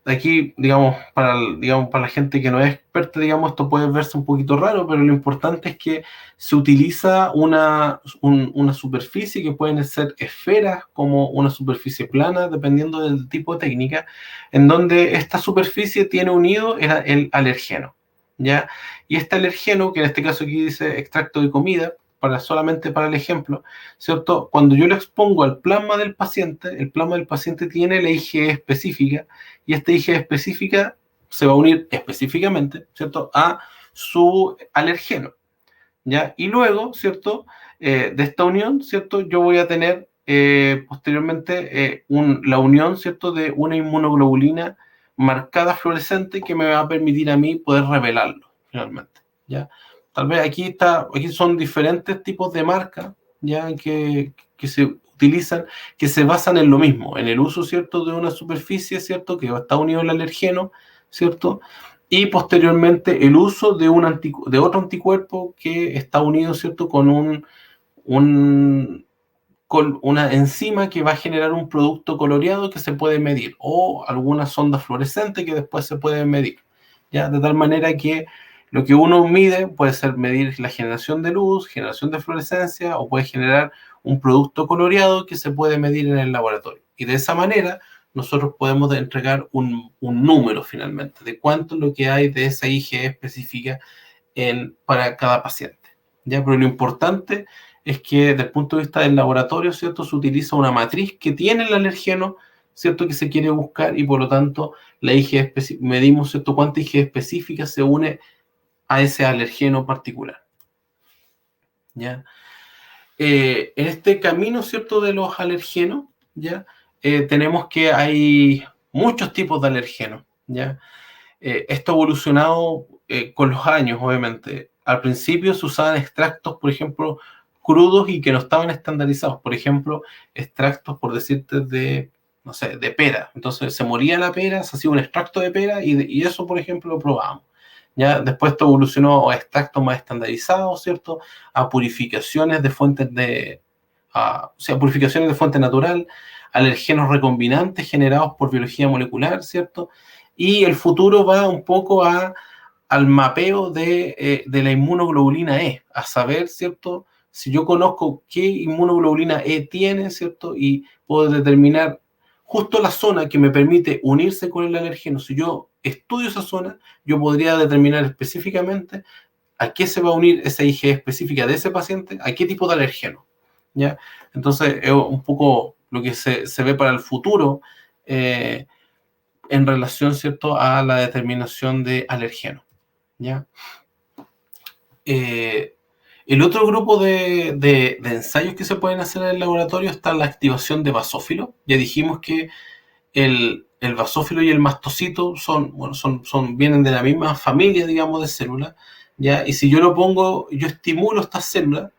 Aquí, digamos, para la gente que no es experta, digamos, esto puede verse un poquito raro, pero lo importante es que se utiliza una superficie que pueden ser esferas como una superficie plana, dependiendo del tipo de técnica, en donde esta superficie tiene unido el alergeno, ¿ya? Y este alergeno, que en este caso aquí dice extracto de comida, solamente para el ejemplo, ¿cierto? Cuando yo lo expongo al plasma del paciente, el plasma del paciente tiene la IgE específica y esta IgE específica se va a unir específicamente, ¿cierto?, a su alergeno, ¿ya? Y luego, ¿cierto?, de esta unión, ¿cierto?, yo voy a tener posteriormente la unión, ¿cierto?, de una inmunoglobulina marcada fluorescente que me va a permitir a mí poder revelarlo finalmente, ¿ya? Tal vez aquí son diferentes tipos de marcas, ¿ya?, que se utilizan, que se basan en lo mismo, en el uso, ¿cierto?, de una superficie, ¿cierto?, que está unido al alergeno, ¿cierto?, y posteriormente el uso de otro anticuerpo que está unido, ¿cierto?, con una enzima que va a generar un producto coloreado que se puede medir, o alguna sonda fluorescente que después se puede medir, ¿ya? De tal manera que lo que uno mide puede ser medir la generación de luz, generación de fluorescencia, o puede generar un producto coloreado que se puede medir en el laboratorio. Y de esa manera nosotros podemos entregar un número finalmente de cuánto es lo que hay de esa IgE específica para cada paciente, ¿ya? Pero lo importante es que desde el punto de vista del laboratorio, ¿cierto?, se utiliza una matriz que tiene el alergeno, ¿cierto?, que se quiere buscar y por lo tanto medimos, ¿cierto?, cuánta IgE específica se une a ese alergeno particular, ¿ya? En este camino, ¿cierto?, de los alergenos, ¿ya?, tenemos que hay muchos tipos de alergenos, ¿ya? Esto ha evolucionado con los años, obviamente. Al principio se usaban extractos, por ejemplo, crudos y que no estaban estandarizados. Por ejemplo, extractos, por decirte, de, no sé, de pera. Entonces se moría la pera, se hacía un extracto de pera y eso, por ejemplo, lo probábamos. ¿Ya? Después esto evolucionó a extractos más estandarizados, ¿cierto? A purificaciones de fuentes de... o sea, purificaciones de fuente natural, alergenos recombinantes generados por biología molecular, ¿cierto? Y el futuro va un poco al mapeo de la inmunoglobulina E, a saber, ¿cierto? Si yo conozco qué inmunoglobulina E tiene, ¿cierto? Y puedo determinar justo la zona que me permite unirse con el alergeno. Si yo estudio esa zona, yo podría determinar específicamente a qué se va a unir esa IgE específica de ese paciente, a qué tipo de alergeno, ¿ya? Entonces, es un poco lo que se ve para el futuro, en relación, ¿cierto?, a la determinación de alergeno, ¿ya? El otro grupo de ensayos que se pueden hacer en el laboratorio está la activación de basófilo. Ya dijimos que el basófilo y el mastocito vienen de la misma familia, digamos, de células, ¿ya? Y si yo lo pongo, yo estimulo estas células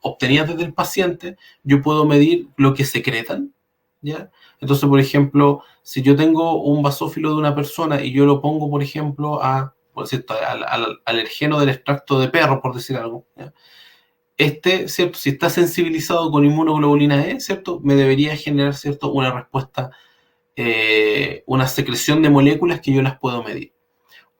obtenidas desde el paciente, yo puedo medir lo que secretan, ¿ya? Entonces, por ejemplo, si yo tengo un basófilo de una persona y yo lo pongo, por ejemplo, por cierto, al alergeno del extracto de perro, por decir algo, ¿ya? ¿Cierto? Si está sensibilizado con inmunoglobulina E, ¿cierto? Me debería generar, ¿cierto?, una respuesta, una secreción de moléculas que yo las puedo medir.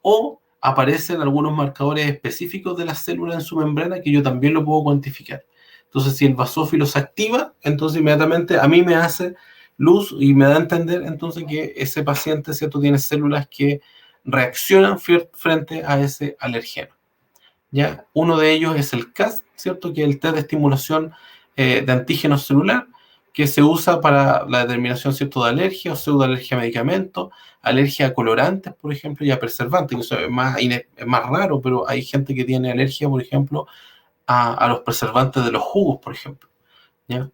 O aparecen algunos marcadores específicos de las células en su membrana que yo también lo puedo cuantificar. Entonces, si el basófilo se activa, entonces inmediatamente a mí me hace luz y me da a entender entonces que ese paciente, ¿cierto?, tiene células que reaccionan frente a ese alergeno, ¿ya? Uno de ellos es el CAS, ¿cierto?, que es el test de estimulación de antígeno celular, que se usa para la determinación, ¿cierto?, de alergia o pseudoalergia a medicamentos, alergia a colorantes, por ejemplo, y a preservantes, que eso es más raro, pero hay gente que tiene alergia, por ejemplo, a los preservantes de los jugos, por ejemplo, ¿ya?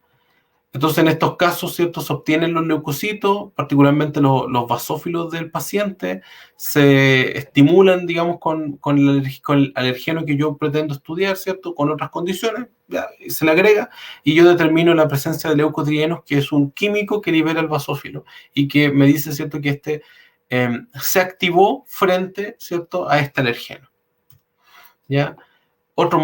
Entonces, en estos casos, ¿cierto?, se obtienen los leucocitos, particularmente los basófilos del paciente, se estimulan, digamos, con el alergeno que yo pretendo estudiar, ¿cierto?, con otras condiciones, ya, se le agrega, y yo determino la presencia de leucotrienos, que es un químico que libera el basófilo, y que me dice, ¿cierto?, que se activó frente, ¿cierto?, a este alergeno, ¿ya? Otros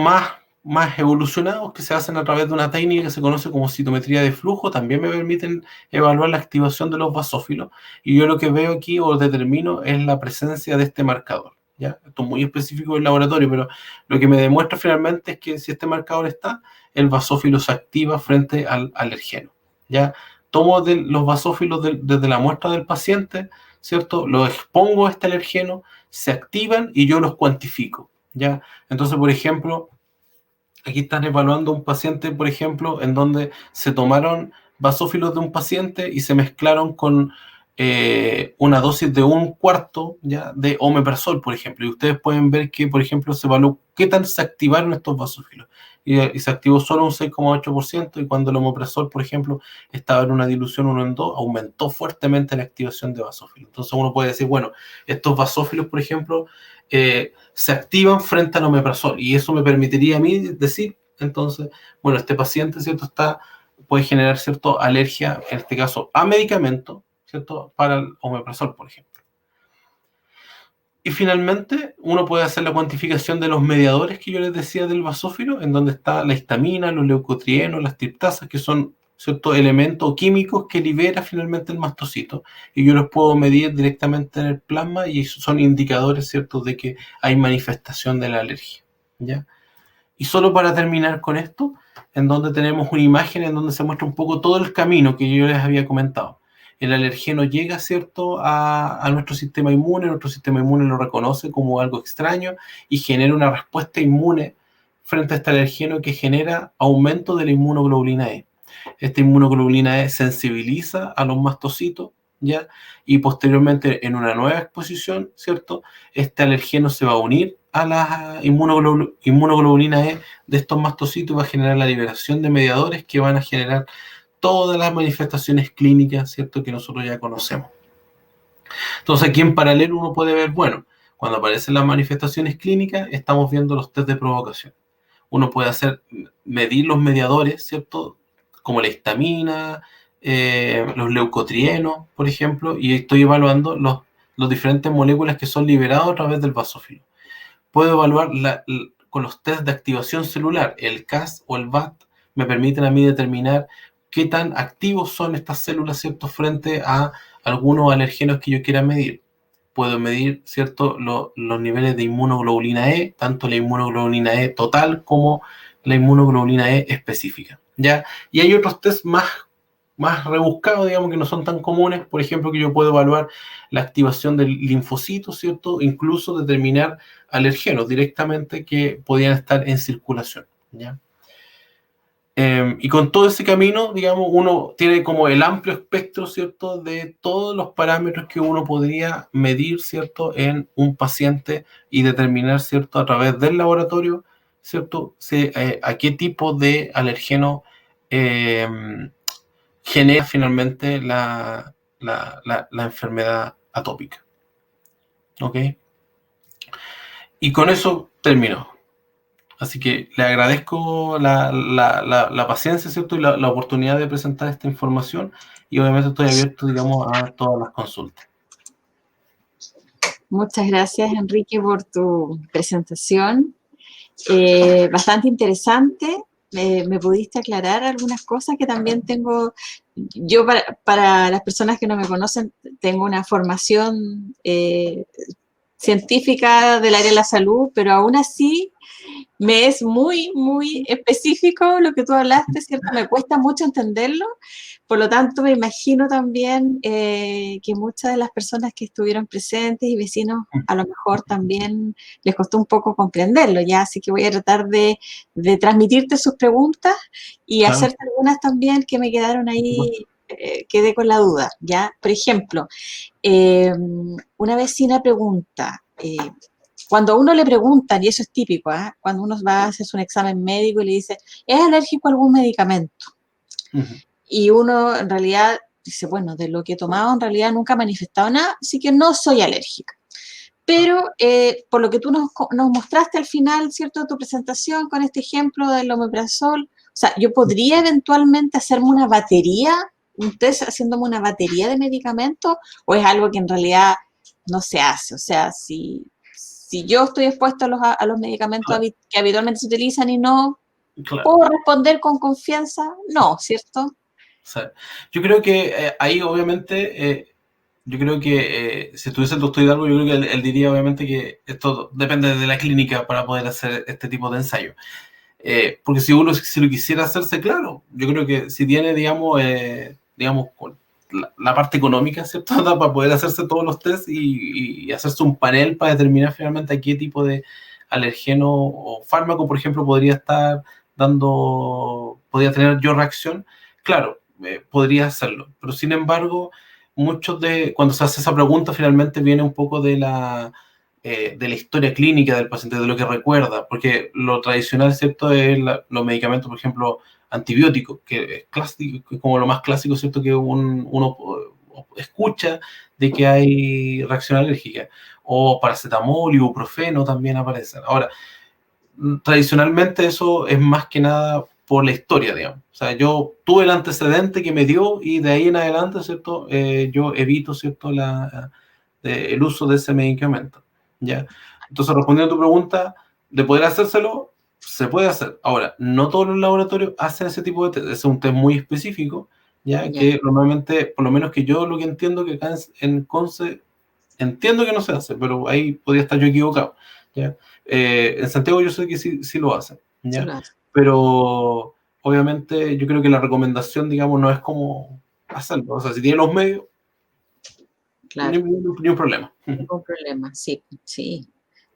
más evolucionados que se hacen a través de una técnica que se conoce como citometría de flujo también me permiten evaluar la activación de los basófilos, y yo lo que veo aquí o determino es la presencia de este marcador, ¿ya? Esto es muy específico del laboratorio, pero lo que me demuestra finalmente es que si este marcador está, el basófilo se activa frente al alergeno, ¿ya? Tomo los basófilos desde la muestra del paciente, ¿cierto? Los expongo a este alergeno, se activan y yo los cuantifico, ¿ya? Entonces, por ejemplo, aquí están evaluando un paciente, por ejemplo, en donde se tomaron basófilos de un paciente y se mezclaron con una dosis de 1/4, ¿ya?, de omeprazol, por ejemplo. Y ustedes pueden ver que, por ejemplo, se evaluó qué tan se activaron estos basófilos. Y se activó solo un 6,8%, y cuando el omeprazol, por ejemplo, estaba en una dilución 1:2, aumentó fuertemente la activación de basófilos. Entonces uno puede decir, bueno, estos basófilos, por ejemplo, se activan frente al omeprazol, y eso me permitiría a mí decir, entonces, bueno, este paciente, ¿cierto?, puede generar, ¿cierto?, alergia, en este caso, a medicamento, ¿cierto?, para el omeprazol, por ejemplo. Y finalmente, uno puede hacer la cuantificación de los mediadores que yo les decía del basófilo, en donde está la histamina, los leucotrienos, las triptasas, que son, ¿cierto?, elementos químicos que libera finalmente el mastocito, y yo los puedo medir directamente en el plasma, y son indicadores, ¿cierto?, de que hay manifestación de la alergia, ¿ya? Y solo para terminar con esto, en donde tenemos una imagen en donde se muestra un poco todo el camino que yo les había comentado. El alergeno llega, ¿cierto?, a nuestro sistema inmune lo reconoce como algo extraño y genera una respuesta inmune frente a este alergeno que genera aumento de la inmunoglobulina E. Esta inmunoglobulina E sensibiliza a los mastocitos, ¿ya? Y posteriormente, en una nueva exposición, ¿cierto?, este alergeno se va a unir a la inmunoglobulina E de estos mastocitos y va a generar la liberación de mediadores que van a generar todas las manifestaciones clínicas, ¿cierto?, que nosotros ya conocemos. Entonces aquí en paralelo uno puede ver, bueno, cuando aparecen las manifestaciones clínicas, estamos viendo los test de provocación. Uno puede medir los mediadores, ¿cierto?, como la histamina, los leucotrienos, por ejemplo, y estoy evaluando los diferentes moléculas que son liberadas a través del basófilo. Puedo evaluar con los test de activación celular, el Cas o el VAT, me permiten a mí determinar qué tan activos son estas células, ¿cierto?, frente a algunos alergenos que yo quiera medir. Puedo medir, ¿cierto?, los niveles de inmunoglobulina E, tanto la inmunoglobulina E total como la inmunoglobulina E específica, ¿ya? Y hay otros test más rebuscados, digamos, que no son tan comunes, por ejemplo, que yo puedo evaluar la activación del linfocito, ¿cierto?, incluso determinar alergenos directamente que podían estar en circulación, ¿ya? Y con todo ese camino, digamos, uno tiene como el amplio espectro, ¿cierto?, de todos los parámetros que uno podría medir, ¿cierto?, en un paciente y determinar, ¿cierto?, a través del laboratorio, ¿cierto?, a qué tipo de alergeno genera finalmente la enfermedad atópica. ¿Ok? Y con eso termino. Así que le agradezco la paciencia, ¿cierto?, y la oportunidad de presentar esta información, y obviamente estoy abierto, digamos, a todas las consultas. Muchas gracias, Enrique, por tu presentación. Bastante interesante. Me pudiste aclarar algunas cosas que también tengo. Yo, para las personas que no me conocen, tengo una formación científica del área de la salud, pero aún así me es muy, muy específico lo que tú hablaste, ¿cierto? Me cuesta mucho entenderlo, por lo tanto me imagino también que muchas de las personas que estuvieron presentes y vecinos a lo mejor también les costó un poco comprenderlo, ¿ya? Así que voy a tratar de transmitirte sus preguntas y Claro. hacerte algunas también que me quedaron ahí, quedé con la duda, ¿ya? Por ejemplo, una vecina pregunta, cuando a uno le preguntan, y eso es típico, cuando uno va a hacer un examen médico y le dice, ¿es alérgico a algún medicamento? Y uno en realidad dice, bueno, de lo que he tomado en realidad nunca he manifestado nada, así que no soy alérgica. Pero por lo que tú nos mostraste al final, ¿cierto?, de tu presentación con este ejemplo del omeprazol, o sea, yo podría eventualmente hacerme una batería, un test haciéndome una batería de medicamentos, o es algo que en realidad no se hace. O sea, si yo estoy expuesto a los medicamentos que habitualmente se utilizan y no puedo responder con confianza, no, ¿cierto? O sea, yo creo que ahí obviamente, yo creo que si estuviese el doctor Hidalgo, yo creo que él diría obviamente que esto depende de la clínica para poder hacer este tipo de ensayo. Porque si uno si lo quisiera hacerse, claro, yo creo que si tiene, digamos, la parte económica, ¿cierto?, para poder hacerse todos los test y hacerse un panel para determinar finalmente a qué tipo de alergeno o fármaco, por ejemplo, podría tener yo reacción, claro, podría hacerlo. Pero sin embargo, cuando se hace esa pregunta, finalmente viene un poco de la historia clínica del paciente, de lo que recuerda, porque lo tradicional, ¿cierto?, es los medicamentos, por ejemplo, antibióticos, que es clásico, que es como lo más clásico, ¿cierto?, que uno escucha de que hay reacción alérgica, o paracetamol, ibuprofeno también aparecen. Ahora, tradicionalmente eso es más que nada por la historia, digamos. O sea, yo tuve el antecedente que me dio y de ahí en adelante, ¿cierto?, yo evito, ¿cierto?, el uso de ese medicamento, ¿ya? Entonces, respondiendo a tu pregunta, de poder hacérselo, se puede hacer. Ahora, no todos los laboratorios hacen ese tipo de test. Es un test muy específico, ¿ya? Que normalmente, por lo menos que yo lo que entiendo, que acá en Conce, entiendo que no se hace, pero ahí podría estar yo equivocado, ¿ya? En Santiago yo sé que sí lo hacen, ¿ya? Sí lo hace. Pero obviamente yo creo que la recomendación, digamos, no es como hacerlo. O sea, si tiene los medios, Claro, ni un problema. ningún problema, sí, sí.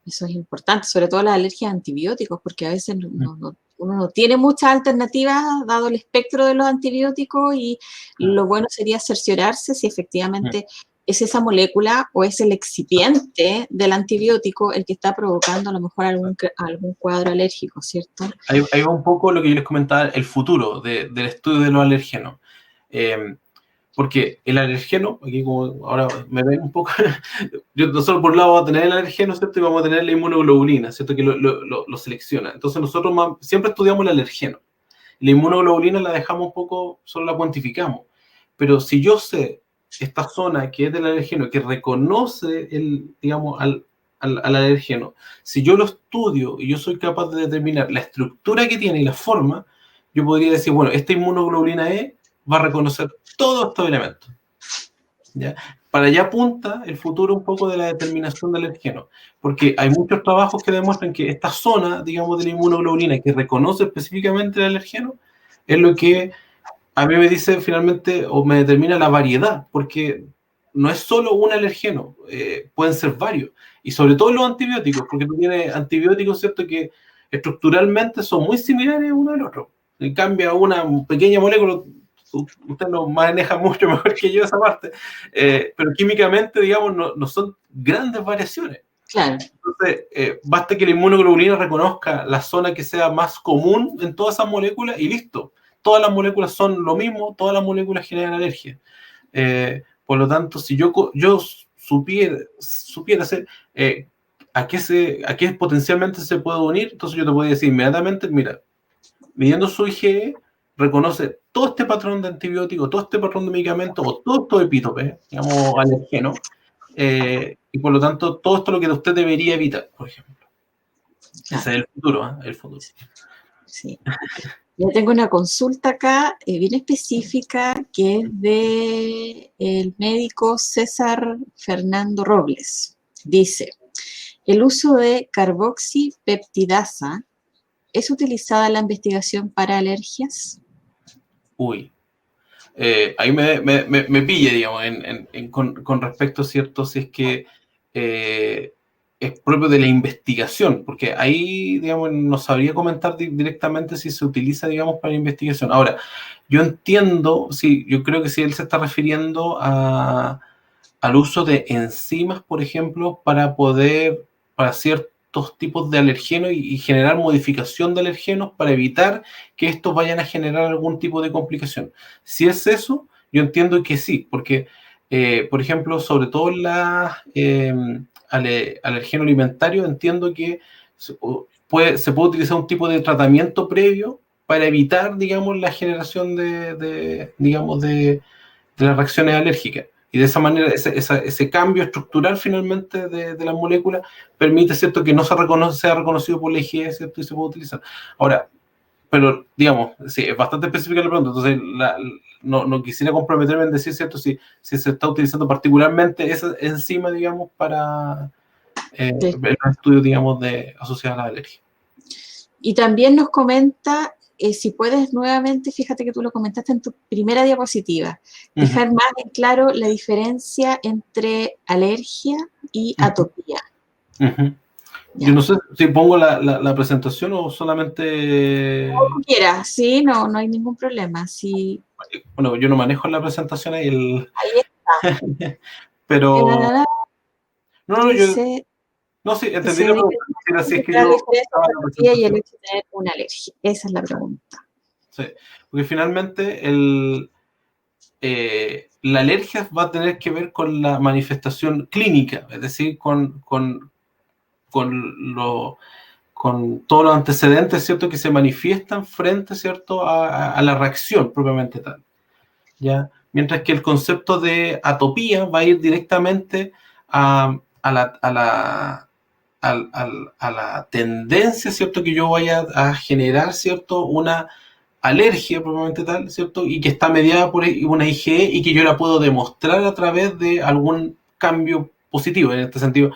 Eso es importante, sobre todo las alergias a antibióticos, porque a veces uno no tiene muchas alternativas dado el espectro de los antibióticos y lo bueno sería cerciorarse si efectivamente es esa molécula o es el excipiente del antibiótico el que está provocando a lo mejor algún cuadro alérgico, ¿cierto? Ahí va un poco lo que yo les comentaba, el futuro del estudio de los alergenos. Porque el alergeno, aquí como ahora me ven un poco, nosotros por un lado vamos a tener el alergeno, ¿cierto? Y vamos a tener la inmunoglobulina, ¿cierto? Que lo selecciona. Entonces nosotros siempre estudiamos el alergeno. La inmunoglobulina la dejamos un poco, solo la cuantificamos. Pero si yo sé esta zona que es del alergeno, que reconoce digamos, al alergeno, si yo lo estudio y yo soy capaz de determinar la estructura que tiene y la forma, yo podría decir, bueno, esta inmunoglobulina E va a reconocer todos estos elementos. ¿Ya? Para allá apunta el futuro un poco de la determinación del alergeno, porque hay muchos trabajos que demuestran que esta zona, digamos, de la inmunoglobulina que reconoce específicamente el alergeno, es lo que a mí me dice finalmente, o me determina la variedad, porque no es solo un alergeno, pueden ser varios, y sobre todo los antibióticos, porque tú tienes antibióticos, ¿cierto?, que estructuralmente son muy similares uno al otro. Cambia una pequeña molécula, usted lo maneja mucho mejor que yo esa parte, pero químicamente, digamos, no son grandes variaciones. Claro. Entonces, basta que la inmunoglobulina reconozca la zona que sea más común en todas esas moléculas y listo. Todas las moléculas son lo mismo, todas las moléculas generan alergia. Por lo tanto, si yo supiera hacer, a qué potencialmente se puede unir, entonces yo te podría decir inmediatamente, mira, midiendo su IgE, reconoce todo este patrón de antibiótico, todo este patrón de medicamento, o todo estos epítopes, digamos, alergenos, y por lo tanto, todo esto es lo que usted debería evitar, por ejemplo. Claro. Ese es el futuro, ¿eh? El futuro. Sí. Yo tengo una consulta acá, bien específica, que es de el médico César Fernando Robles. Dice, el uso de carboxipeptidasa ¿es utilizada en la investigación para alergias? Uy, ahí me pille, digamos, con respecto, ¿cierto? Si es que es propio de la investigación, porque ahí, digamos, no sabría comentar directamente si se utiliza, digamos, para la investigación. Ahora, yo entiendo, sí, yo creo que si él se está refiriendo al uso de enzimas, por ejemplo, para ciertos tipos de alergenos y generar modificación de alergenos para evitar que estos vayan a generar algún tipo de complicación. Si es eso, yo entiendo que sí, porque, por ejemplo, sobre todo alergeno alimentario, entiendo que se puede utilizar un tipo de tratamiento previo para evitar, digamos, la generación digamos, de las reacciones alérgicas. Y de esa manera, ese cambio estructural finalmente de la molécula permite, ¿cierto?, que no sea reconocido por la IgE, ¿cierto?, y se puede utilizar. Ahora, pero, digamos, sí, es bastante específica la pregunta, entonces no quisiera comprometerme en decir, ¿cierto?, si se está utilizando particularmente esa enzima, digamos, para el estudio, digamos, asociado a la alergia. Y también nos comenta, si puedes nuevamente, fíjate que tú lo comentaste en tu primera diapositiva, dejar más en claro la diferencia entre alergia y atopía. Yo no sé si pongo la presentación o solamente... Como quieras, sí, no hay ningún problema. Sí. Bueno, yo no manejo la presentación ahí. Ahí está. Pero... No, dice, no, sí, entendí la pregunta. Si es que yo... y el hecho de tener una alergia. Esa es la pregunta. Sí, porque finalmente la alergia va a tener que ver con la manifestación clínica, es decir, con todos los antecedentes, ¿cierto?, que se manifiestan frente, ¿cierto?, a la reacción propiamente tal. ¿Ya? Mientras que el concepto de atopía va a ir directamente a la tendencia, ¿cierto?, que yo vaya a generar, ¿cierto?, una alergia propiamente tal, ¿cierto?, y que está mediada por una IgE y que yo la puedo demostrar a través de algún cambio positivo. En este sentido,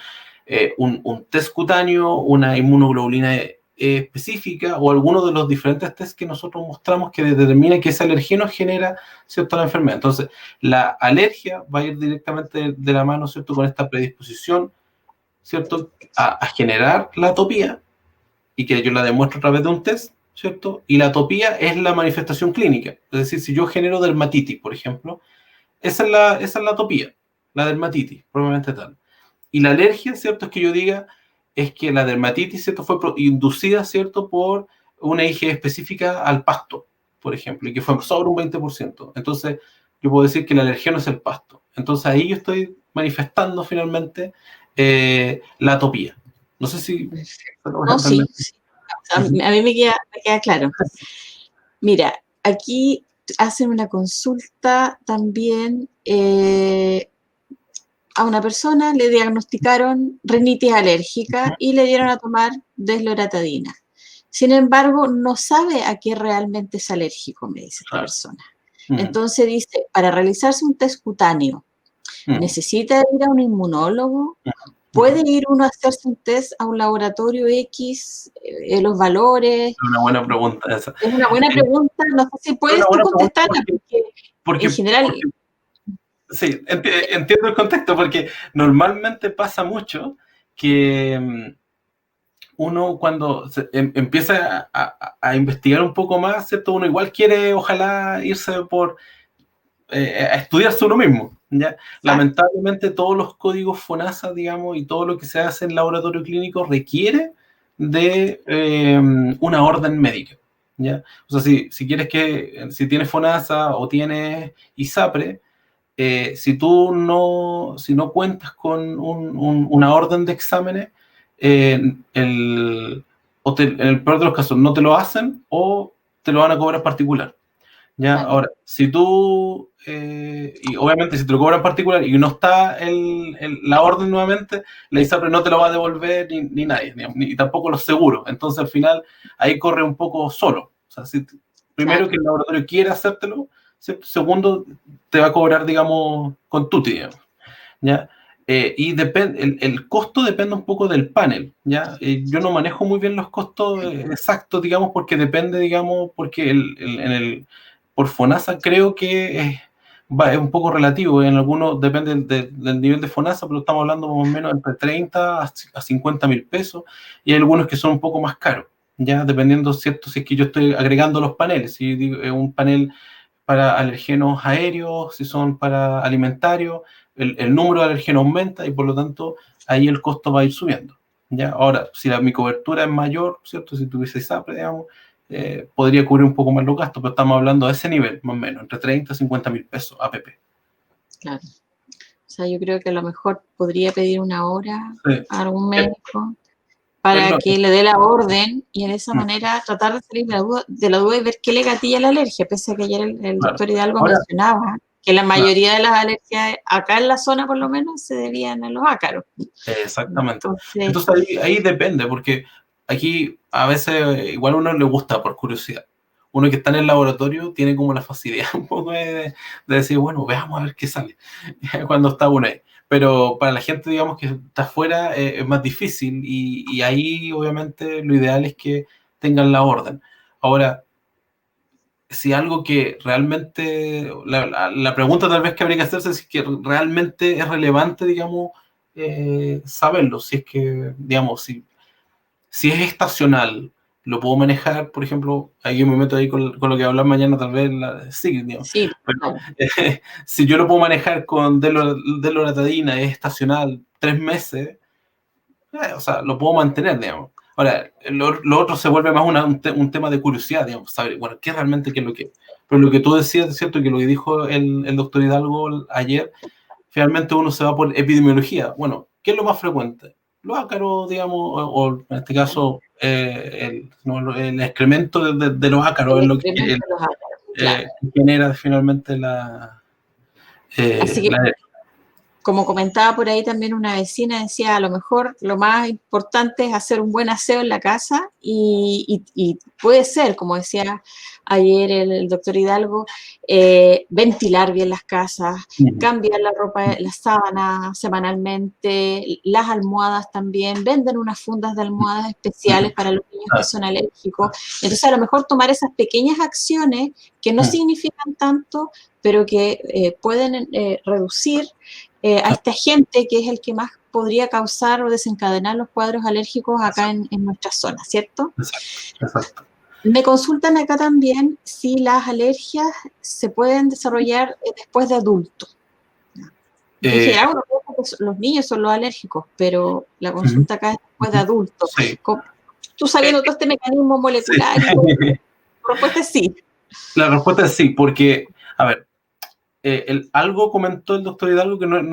un test cutáneo, una inmunoglobulina específica o alguno de los diferentes tests que nosotros mostramos que determina que ese alergeno genera, ¿cierto?, la enfermedad. Entonces, la alergia va a ir directamente de la mano, ¿cierto?, con esta predisposición, ¿cierto?, a generar la atopía y que yo la demuestro a través de un test, ¿cierto? Y la atopía es la manifestación clínica. Es decir, si yo genero dermatitis, por ejemplo, esa es la atopía. la dermatitis, probablemente tal. Y la alergia, ¿cierto? Es que yo diga, es que la dermatitis, ¿cierto? Fue inducida, ¿cierto? Por una IgE específica al pasto, por ejemplo, y que fue sobre un 20%. Entonces, yo puedo decir que la alergia no es el pasto. Entonces, ahí yo estoy manifestando finalmente la atopía. No sé si... No, sí, sí. A mí me queda claro. Mira, aquí hacen una consulta también a una persona, le diagnosticaron rinitis alérgica y le dieron a tomar desloratadina. Sin embargo, no sabe a qué realmente es alérgico, me dice esta persona. Entonces dice, para realizarse un test cutáneo, ¿necesita ir a un inmunólogo? ¿Puede ir uno a hacerse un test a un laboratorio X, los valores? Es una buena pregunta esa. Es una buena pregunta, no sé si puedes tú contestarla, porque en general... Sí, entiendo el contexto, porque normalmente pasa mucho que uno cuando empieza a investigar un poco más, ¿cierto? Uno igual quiere, ojalá, irse por a estudiarse uno mismo, ¿ya? Lamentablemente todos los códigos FONASA, digamos, y todo lo que se hace en laboratorio clínico requiere de una orden médica, ¿ya? O sea, si quieres si tienes FONASA o tienes ISAPRE, si no cuentas con una orden de exámenes, en el peor de los casos no te lo hacen o te lo van a cobrar particular. ¿Ya? Claro. Ahora, si tú, y obviamente si te lo cobran particular y no está la orden nuevamente, la ISAPRE no te lo va a devolver ni nadie, ni tampoco los seguros. Entonces al final ahí corre un poco solo. O sea, primero que el laboratorio quiere hacértelo, segundo te va a cobrar, digamos, con tuti, digamos, ¿ya? Y el costo depende un poco del panel, ¿ya? Yo no manejo muy bien los costos exactos, digamos, porque depende, digamos, porque por FONASA creo que es un poco relativo, en algunos depende del nivel de FONASA, pero estamos hablando más o menos entre 30 a 50 mil pesos, y hay algunos que son un poco más caros, ya dependiendo, ¿cierto? Si es que yo estoy agregando los paneles, si digo, un panel para alergenos aéreos, si son para alimentarios, el número de alergenos aumenta y por lo tanto ahí el costo va a ir subiendo, ¿ya? Ahora, si mi cobertura es mayor, ¿cierto? Si tuviese ISAPRE, digamos, podría cubrir un poco más los gastos, pero estamos hablando de ese nivel, más o menos, entre 30 y 50 mil pesos APP. Claro. O sea, yo creo que a lo mejor podría pedir una hora a algún médico para que le dé la orden y en esa manera tratar de salir de la duda y ver qué le gatilla la alergia, pese a que ayer el doctor Hidalgo mencionaba que la mayoría de las alergias acá en la zona por lo menos se debían a los ácaros. Exactamente. Entonces ahí depende, porque aquí a veces igual a uno le gusta por curiosidad. Uno que está en el laboratorio tiene como la facilidad un poco de decir, bueno, veamos a ver qué sale cuando está uno ahí. Pero para la gente, digamos, que está afuera es más difícil y ahí obviamente lo ideal es que tengan la orden. Ahora, si algo que realmente, la pregunta tal vez que habría que hacerse es que realmente es relevante, digamos, saberlo. Si es que, digamos, si es estacional, lo puedo manejar, por ejemplo, ahí yo me meto ahí con lo que hablar mañana, tal vez, sí, digamos. Sí, pero si yo lo puedo manejar con desloratadina, es estacional, 3 meses, o sea, lo puedo mantener, digamos. Ahora, lo otro se vuelve más un tema de curiosidad, digamos, saber, bueno, qué es lo que... Pero lo que tú decías, es cierto, que lo que dijo el doctor Hidalgo ayer, finalmente uno se va por epidemiología. Bueno, ¿qué es lo más frecuente? Los ácaros, digamos, o en este caso, el excremento de los ácaros es lo que genera finalmente la... Así que, como comentaba por ahí también una vecina, decía, a lo mejor lo más importante es hacer un buen aseo en la casa y puede ser, como decía ayer el doctor Hidalgo, ventilar bien las casas, cambiar la ropa, las sábanas semanalmente, las almohadas también, venden unas fundas de almohadas especiales para los niños que son alérgicos. Entonces, a lo mejor tomar esas pequeñas acciones que no significan tanto, pero que pueden reducir a este agente que es el que más podría causar o desencadenar los cuadros alérgicos acá en nuestra zona, ¿cierto? Exacto. Me consultan acá también si las alergias se pueden desarrollar después de adulto. En general uno piensa que los niños son los alérgicos, pero la consulta acá es después de adultos. Sí. Tú sabiendo todo este mecanismo molecular, Sí. La respuesta es sí. La respuesta es sí, porque, a ver, algo comentó el doctor Hidalgo que no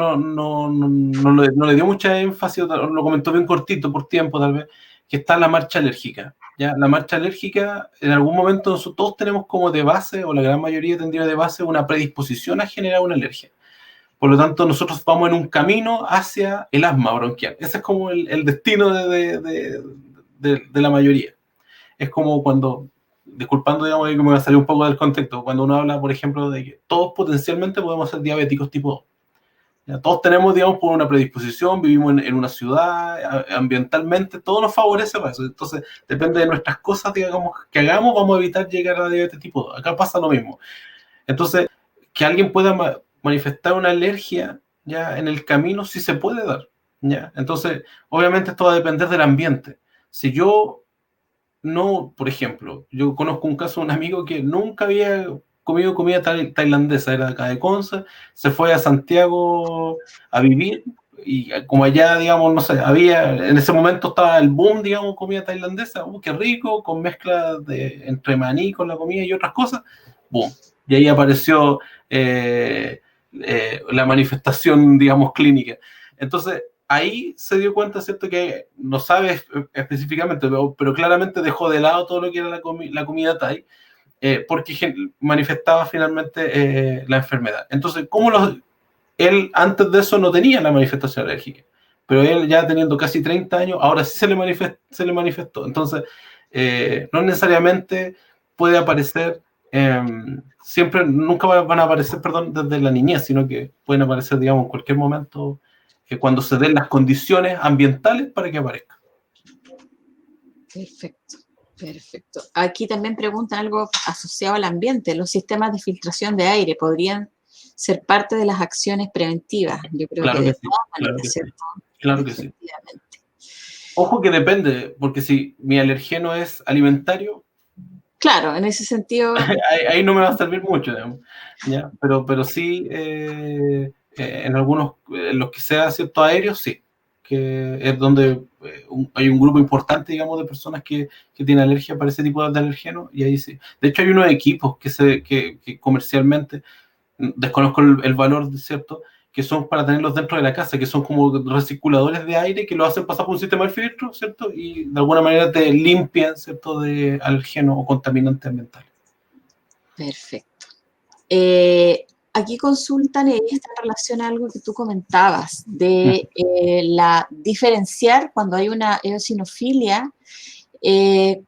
le dio mucha énfasis, lo comentó bien cortito por tiempo tal vez, que está la marcha alérgica. ¿Ya? La marcha alérgica, en algún momento nosotros todos tenemos como de base, o la gran mayoría tendría de base, una predisposición a generar una alergia. Por lo tanto, nosotros vamos en un camino hacia el asma bronquial. Ese es como el destino de la mayoría. Es como cuando, disculpando, digamos, que me va a salir un poco del contexto, cuando uno habla, por ejemplo, de que todos potencialmente podemos ser diabéticos tipo 2. ¿Ya? Todos tenemos, digamos, por una predisposición, vivimos en una ciudad, ambientalmente, todo nos favorece para eso. Entonces, depende de nuestras cosas, digamos, que hagamos, vamos a evitar llegar a la diabetes tipo 2. Acá pasa lo mismo. Entonces, que alguien pueda manifestar una alergia ya en el camino sí se puede dar. ¿Ya? Entonces, obviamente esto va a depender del ambiente. Si yo no, por ejemplo, yo conozco un caso de un amigo que nunca había comido comida tailandesa, era de acá de Conce, se fue a Santiago a vivir y como allá, digamos, no sé, en ese momento estaba el boom, digamos, comida tailandesa, qué rico, con mezcla entre maní con la comida y otras cosas, boom. Y ahí apareció la manifestación, digamos, clínica. Entonces, ahí se dio cuenta, ¿cierto? Que no sabe específicamente, pero claramente dejó de lado todo lo que era la comida thai, porque manifestaba finalmente la enfermedad. Entonces, él antes de eso no tenía la manifestación alérgica, pero él ya teniendo casi 30 años, ahora sí se le manifestó. Entonces, no necesariamente puede aparecer, siempre, nunca van a aparecer, perdón, desde la niñez, sino que pueden aparecer, digamos, en cualquier momento, cuando se den las condiciones ambientales para que aparezca. Perfecto, perfecto. Aquí también preguntan algo asociado al ambiente. ¿Los sistemas de filtración de aire podrían ser parte de las acciones preventivas? Yo creo Claro que que de sí, todas claro maneras, que sí, ¿cierto? claro que sí. Efectivamente. Ojo que depende, porque si mi alergeno es alimentario, Claro, en ese sentido, ahí no me va a servir mucho, digamos, ¿ya? Pero sí, en algunos, en los que sea cierto aéreo, sí, que es donde hay un grupo importante, digamos, de personas que tienen alergia para ese tipo de alergenos, y ahí sí. De hecho, hay unos equipos que comercialmente, desconozco el valor, ¿cierto?, que son para tenerlos dentro de la casa, que son como recirculadores de aire que lo hacen pasar por un sistema de filtro, ¿cierto? Y de alguna manera te limpian, ¿cierto?, de alergenos o contaminantes ambientales. perfecto. Aquí consultan, y está en relación a algo que tú comentabas, de diferenciar cuando hay una eosinofilia,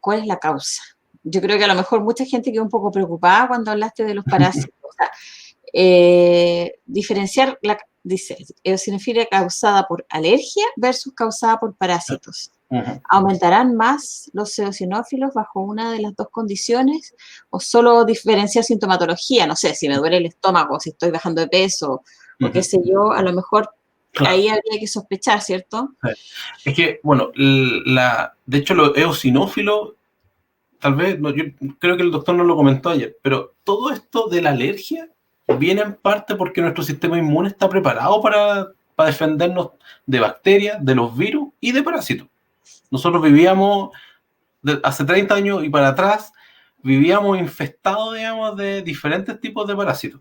cuál es la causa. Yo creo que a lo mejor mucha gente quedó un poco preocupada cuando hablaste de los parásitos. O sea, diferenciar, dice, eosinofilia causada por alergia versus causada por parásitos. ¿Aumentarán más los eosinófilos bajo una de las dos condiciones o solo diferenciar sintomatología? No sé, si me duele el estómago, si estoy bajando de peso o qué sé yo, a lo mejor Claro. Ahí habría que sospechar, ¿cierto? Es que, bueno, de hecho, los eosinófilos, tal vez, yo creo que el doctor no lo comentó ayer, pero todo esto de la alergia viene en parte porque nuestro sistema inmune está preparado para defendernos de bacterias, de los virus y de parásitos. Nosotros vivíamos, hace 30 años y para atrás, vivíamos infestados, digamos, de diferentes tipos de parásitos.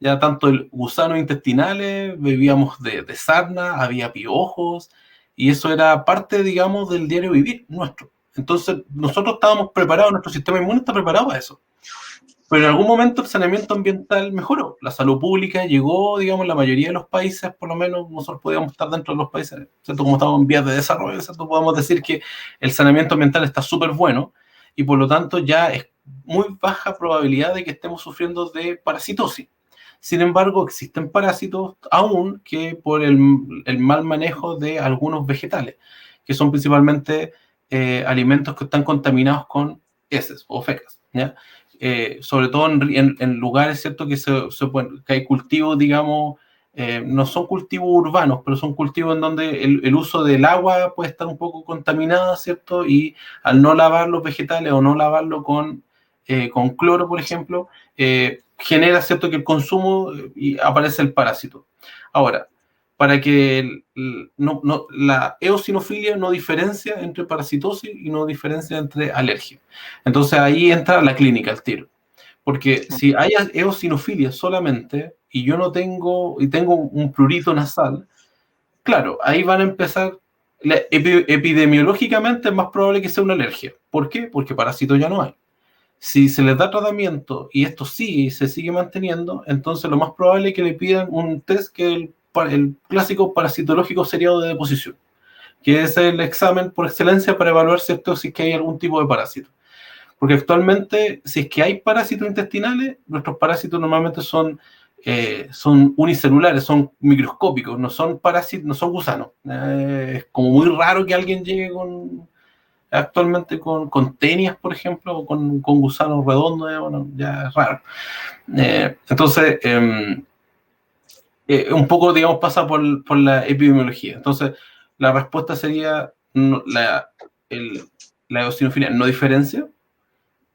Ya tanto el gusanos intestinales, vivíamos de sarna, había piojos, y eso era parte, digamos, del diario vivir nuestro. Entonces, nosotros estábamos preparados, nuestro sistema inmune está preparado para eso. Pero en algún momento el saneamiento ambiental mejoró. La salud pública llegó, digamos, en la mayoría de los países, por lo menos nosotros podíamos estar dentro de los países, ¿cierto? Como estamos en vías de desarrollo, ¿cierto? Podemos decir que el saneamiento ambiental está súper bueno y por lo tanto ya es muy baja probabilidad de que estemos sufriendo de parasitosis. Sin embargo, existen parásitos aún que por el mal manejo de algunos vegetales, que son principalmente alimentos que están contaminados con heces o fecas, ¿ya? Sobre todo en lugares, ¿cierto?, que que hay cultivos, digamos, no son cultivos urbanos, pero son cultivos en donde el uso del agua puede estar un poco contaminada, ¿cierto? Y al no lavar los vegetales o no lavarlo con cloro, por ejemplo, genera, ¿cierto?, que el consumo y aparece el parásito. Ahora, para que la eosinofilia no diferencia entre parasitosis y no diferencia entre alergia. Entonces ahí entra la clínica al tiro. Porque si hay eosinofilia solamente y yo no tengo, y tengo un prurito nasal, claro, ahí van a empezar, epidemiológicamente es más probable que sea una alergia. ¿Por qué? Porque parásito ya no hay. Si se les da tratamiento y esto sí se sigue manteniendo, entonces lo más probable es que le pidan un test que es el clásico parasitológico seriado de deposición, que es el examen por excelencia para evaluar si es que hay algún tipo de parásito. Porque actualmente, si es que hay parásitos intestinales, nuestros parásitos normalmente son unicelulares, son microscópicos, no son parásitos, no son gusanos. Es como muy raro que alguien llegue actualmente con tenias, por ejemplo, o con gusanos redondos, bueno, ya es raro. Entonces, un poco, digamos, pasa por la epidemiología. Entonces, la respuesta sería la eosinofilia no diferencia,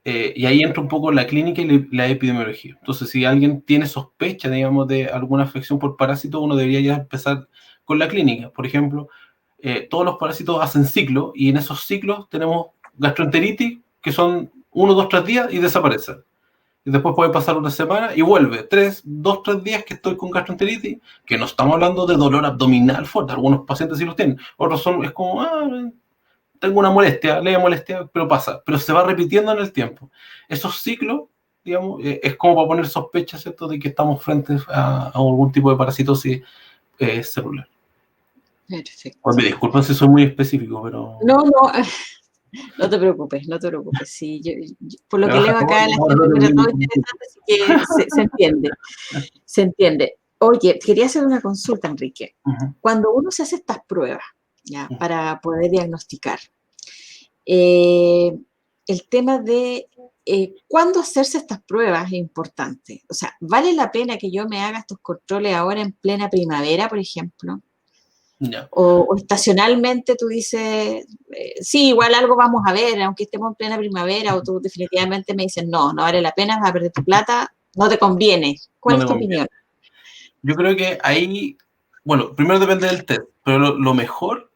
y ahí entra un poco la clínica y la epidemiología. Entonces, si alguien tiene sospecha, digamos, de alguna afección por parásito, uno debería ya empezar con la clínica. Por ejemplo, todos los parásitos hacen ciclos y en esos ciclos tenemos gastroenteritis, que son 1, 2, 3 días y desaparecen. Y después puede pasar una semana y vuelve. 2, 3 días que estoy con gastroenteritis, que no estamos hablando de dolor abdominal fuerte. Algunos pacientes sí los tienen. Otros es como, tengo una molestia, leve molestia, pero pasa. Pero se va repitiendo en el tiempo. Esos ciclos, digamos, es como para poner sospecha, ¿cierto?, de que estamos frente a algún tipo de parasitosis celular. Perfecto. Pues me disculpen si soy muy específico, pero... No, no te preocupes, no te preocupes. Sí, por lo que leo acá, la gente era todo interesante, así que se entiende, se entiende. Oye, quería hacer una consulta, Enrique. Cuando uno se hace estas pruebas, ya, para poder diagnosticar, el tema de cuándo hacerse estas pruebas es importante. O sea, ¿vale la pena que yo me haga estos controles ahora en plena primavera, por ejemplo? Ya. O estacionalmente tú dices, sí, igual algo vamos a ver, aunque estemos en plena primavera, o tú definitivamente me dices, no vale la pena, vas a perder tu plata, no te conviene. ¿Cuál No es tu tengo miedo. opinión? Yo creo que ahí, bueno, primero depende del test, pero lo mejor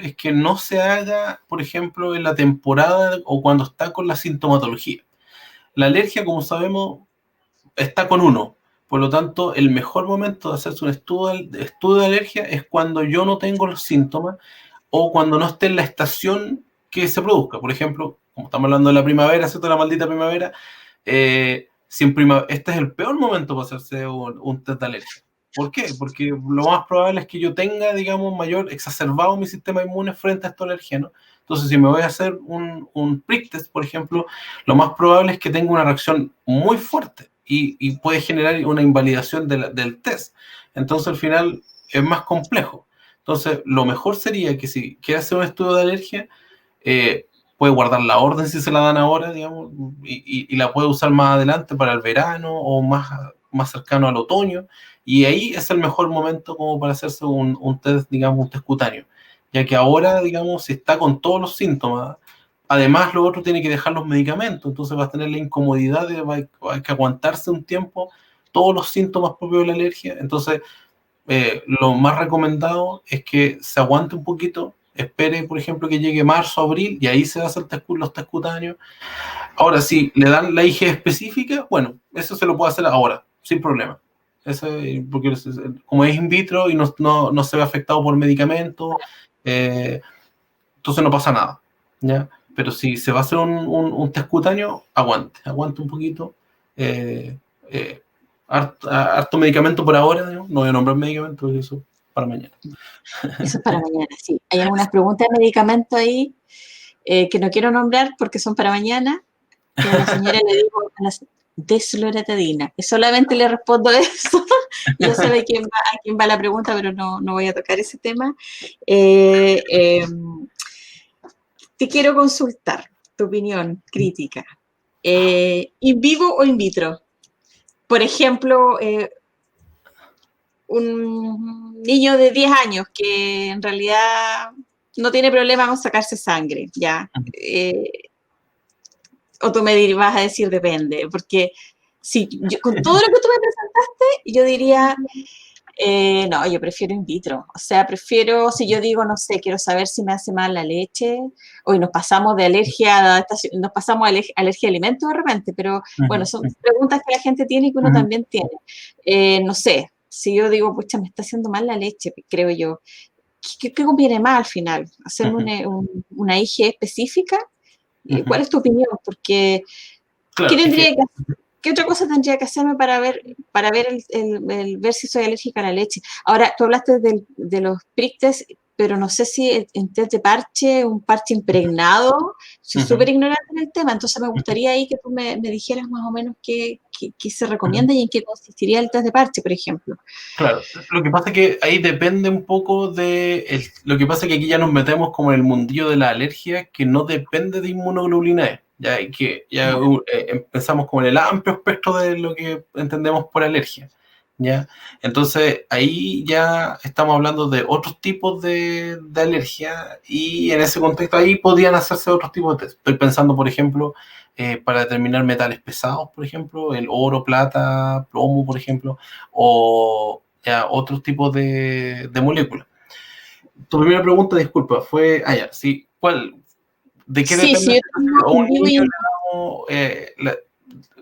es que no se haga, por ejemplo, en la temporada o cuando está con la sintomatología. La alergia, como sabemos, está con uno. Por lo tanto, el mejor momento de hacerse un estudio de alergia es cuando yo no tengo los síntomas o cuando no esté en la estación que se produzca. Por ejemplo, como estamos hablando de la primavera, ¿cierto? La maldita primavera. Este es el peor momento para hacerse un test de alergia. ¿Por qué? Porque lo más probable es que yo tenga, digamos, mayor exacerbado mi sistema inmune frente a estos alergenos. Entonces, si me voy a hacer un prick test, por ejemplo, lo más probable es que tenga una reacción muy fuerte y puede generar una invalidación del test. Entonces, al final es más complejo. Entonces, lo mejor sería que si quiere hacer un estudio de alergia, puede guardar la orden si se la dan ahora, digamos, y la puede usar más adelante para el verano o más cercano al otoño. Y ahí es el mejor momento como para hacerse un test, digamos, un test cutáneo. Ya que ahora, digamos, si está con todos los síntomas, además lo otro tiene que dejar los medicamentos, entonces va a tener la incomodidad de hay que aguantarse un tiempo todos los síntomas propios de la alergia. Entonces, lo más recomendado es que se aguante un poquito, espere, por ejemplo, que llegue marzo, abril, y ahí se hacen los test cutáneos. Ahora, si le dan la IG específica, bueno, eso se lo puede hacer ahora, sin problema. Porque como es in vitro y no se ve afectado por medicamentos, entonces no pasa nada, ¿ya? Pero si se va a hacer un test cutáneo, aguante un poquito. Harto medicamento por ahora, ¿no? No voy a nombrar medicamentos, eso para mañana. Eso es para mañana, sí. Hay algunas preguntas de medicamento ahí que no quiero nombrar porque son para mañana. Que a la señora le digo desloratadina. Y solamente le respondo eso. Ya sabe a quién va la pregunta, pero no voy a tocar ese tema. Te quiero consultar tu opinión crítica. ¿In vivo o in vitro? Por ejemplo, un niño de 10 años que en realidad no tiene problema con sacarse sangre, ¿ya? O tú me vas a decir depende, porque Sí, con todo lo que tú me presentaste, yo diría, no, yo prefiero in vitro. O sea, prefiero, si yo digo, no sé, quiero saber si me hace mal la leche, hoy nos pasamos de alergia a nos pasamos a alergia a alimentos de repente, pero bueno, son preguntas que la gente tiene y que uno también tiene. No sé, si yo digo, pucha, me está haciendo mal la leche, creo yo, ¿qué conviene más al final? ¿Hacerme una IG específica? ¿Cuál es tu opinión? Porque, ¿qué Claro, es que tendría que hacer? ¿Qué otra cosa tendría que hacerme para ver ver si soy alérgica a la leche? Ahora, tú hablaste de los prick test, pero no sé si en test de parche, un parche impregnado, soy súper ignorante en el tema, entonces me gustaría ahí que tú me dijeras más o menos qué se recomienda y en qué consistiría el test de parche, por ejemplo. claro, lo que pasa es que ahí depende un poco lo que pasa es que aquí ya nos metemos como en el mundillo de la alergia, que no depende de inmunoglobulina E, ya que ya empezamos como en el amplio espectro de lo que entendemos por alergia, ¿ya? Entonces ahí ya estamos hablando de otros tipos de alergia y en ese contexto ahí podrían hacerse otros tipos de test. Estoy pensando, por ejemplo, para determinar metales pesados, por ejemplo, el oro, plata, plomo, por ejemplo, o ya otros tipos de moléculas. Tu primera pregunta, disculpa, fue, ya, sí, ¿de qué Sí, depende? sí, yo A tengo un in vivo y niño in le damos,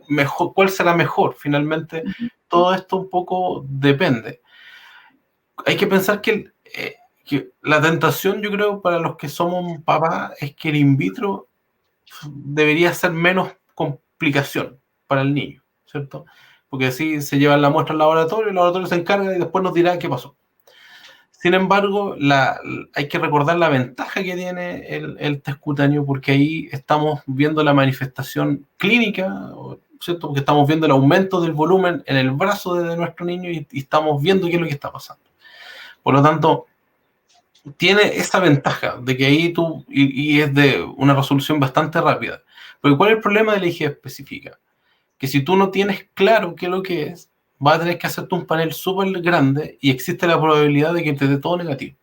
mejor, ¿cuál será mejor? Finalmente, vitro. todo esto un poco depende. Hay que pensar que la tentación, yo creo, para los que somos papás, es que el in vitro debería ser menos complicación para el niño, ¿cierto? Porque así se llevan la muestra al laboratorio, el laboratorio se encarga y después nos dirá qué pasó. Sin embargo, hay que recordar la ventaja que tiene el test cutáneo, porque ahí estamos viendo la manifestación clínica, ¿cierto? Porque estamos viendo el aumento del volumen en el brazo de nuestro niño y estamos viendo qué es lo que está pasando. Por lo tanto, tiene esa ventaja de que ahí y es de una resolución bastante rápida. Porque ¿cuál es el problema de la IG específica? Que si tú no tienes claro qué es lo que es, vas a tener que hacerte un panel súper grande y existe la probabilidad de que te dé todo negativo.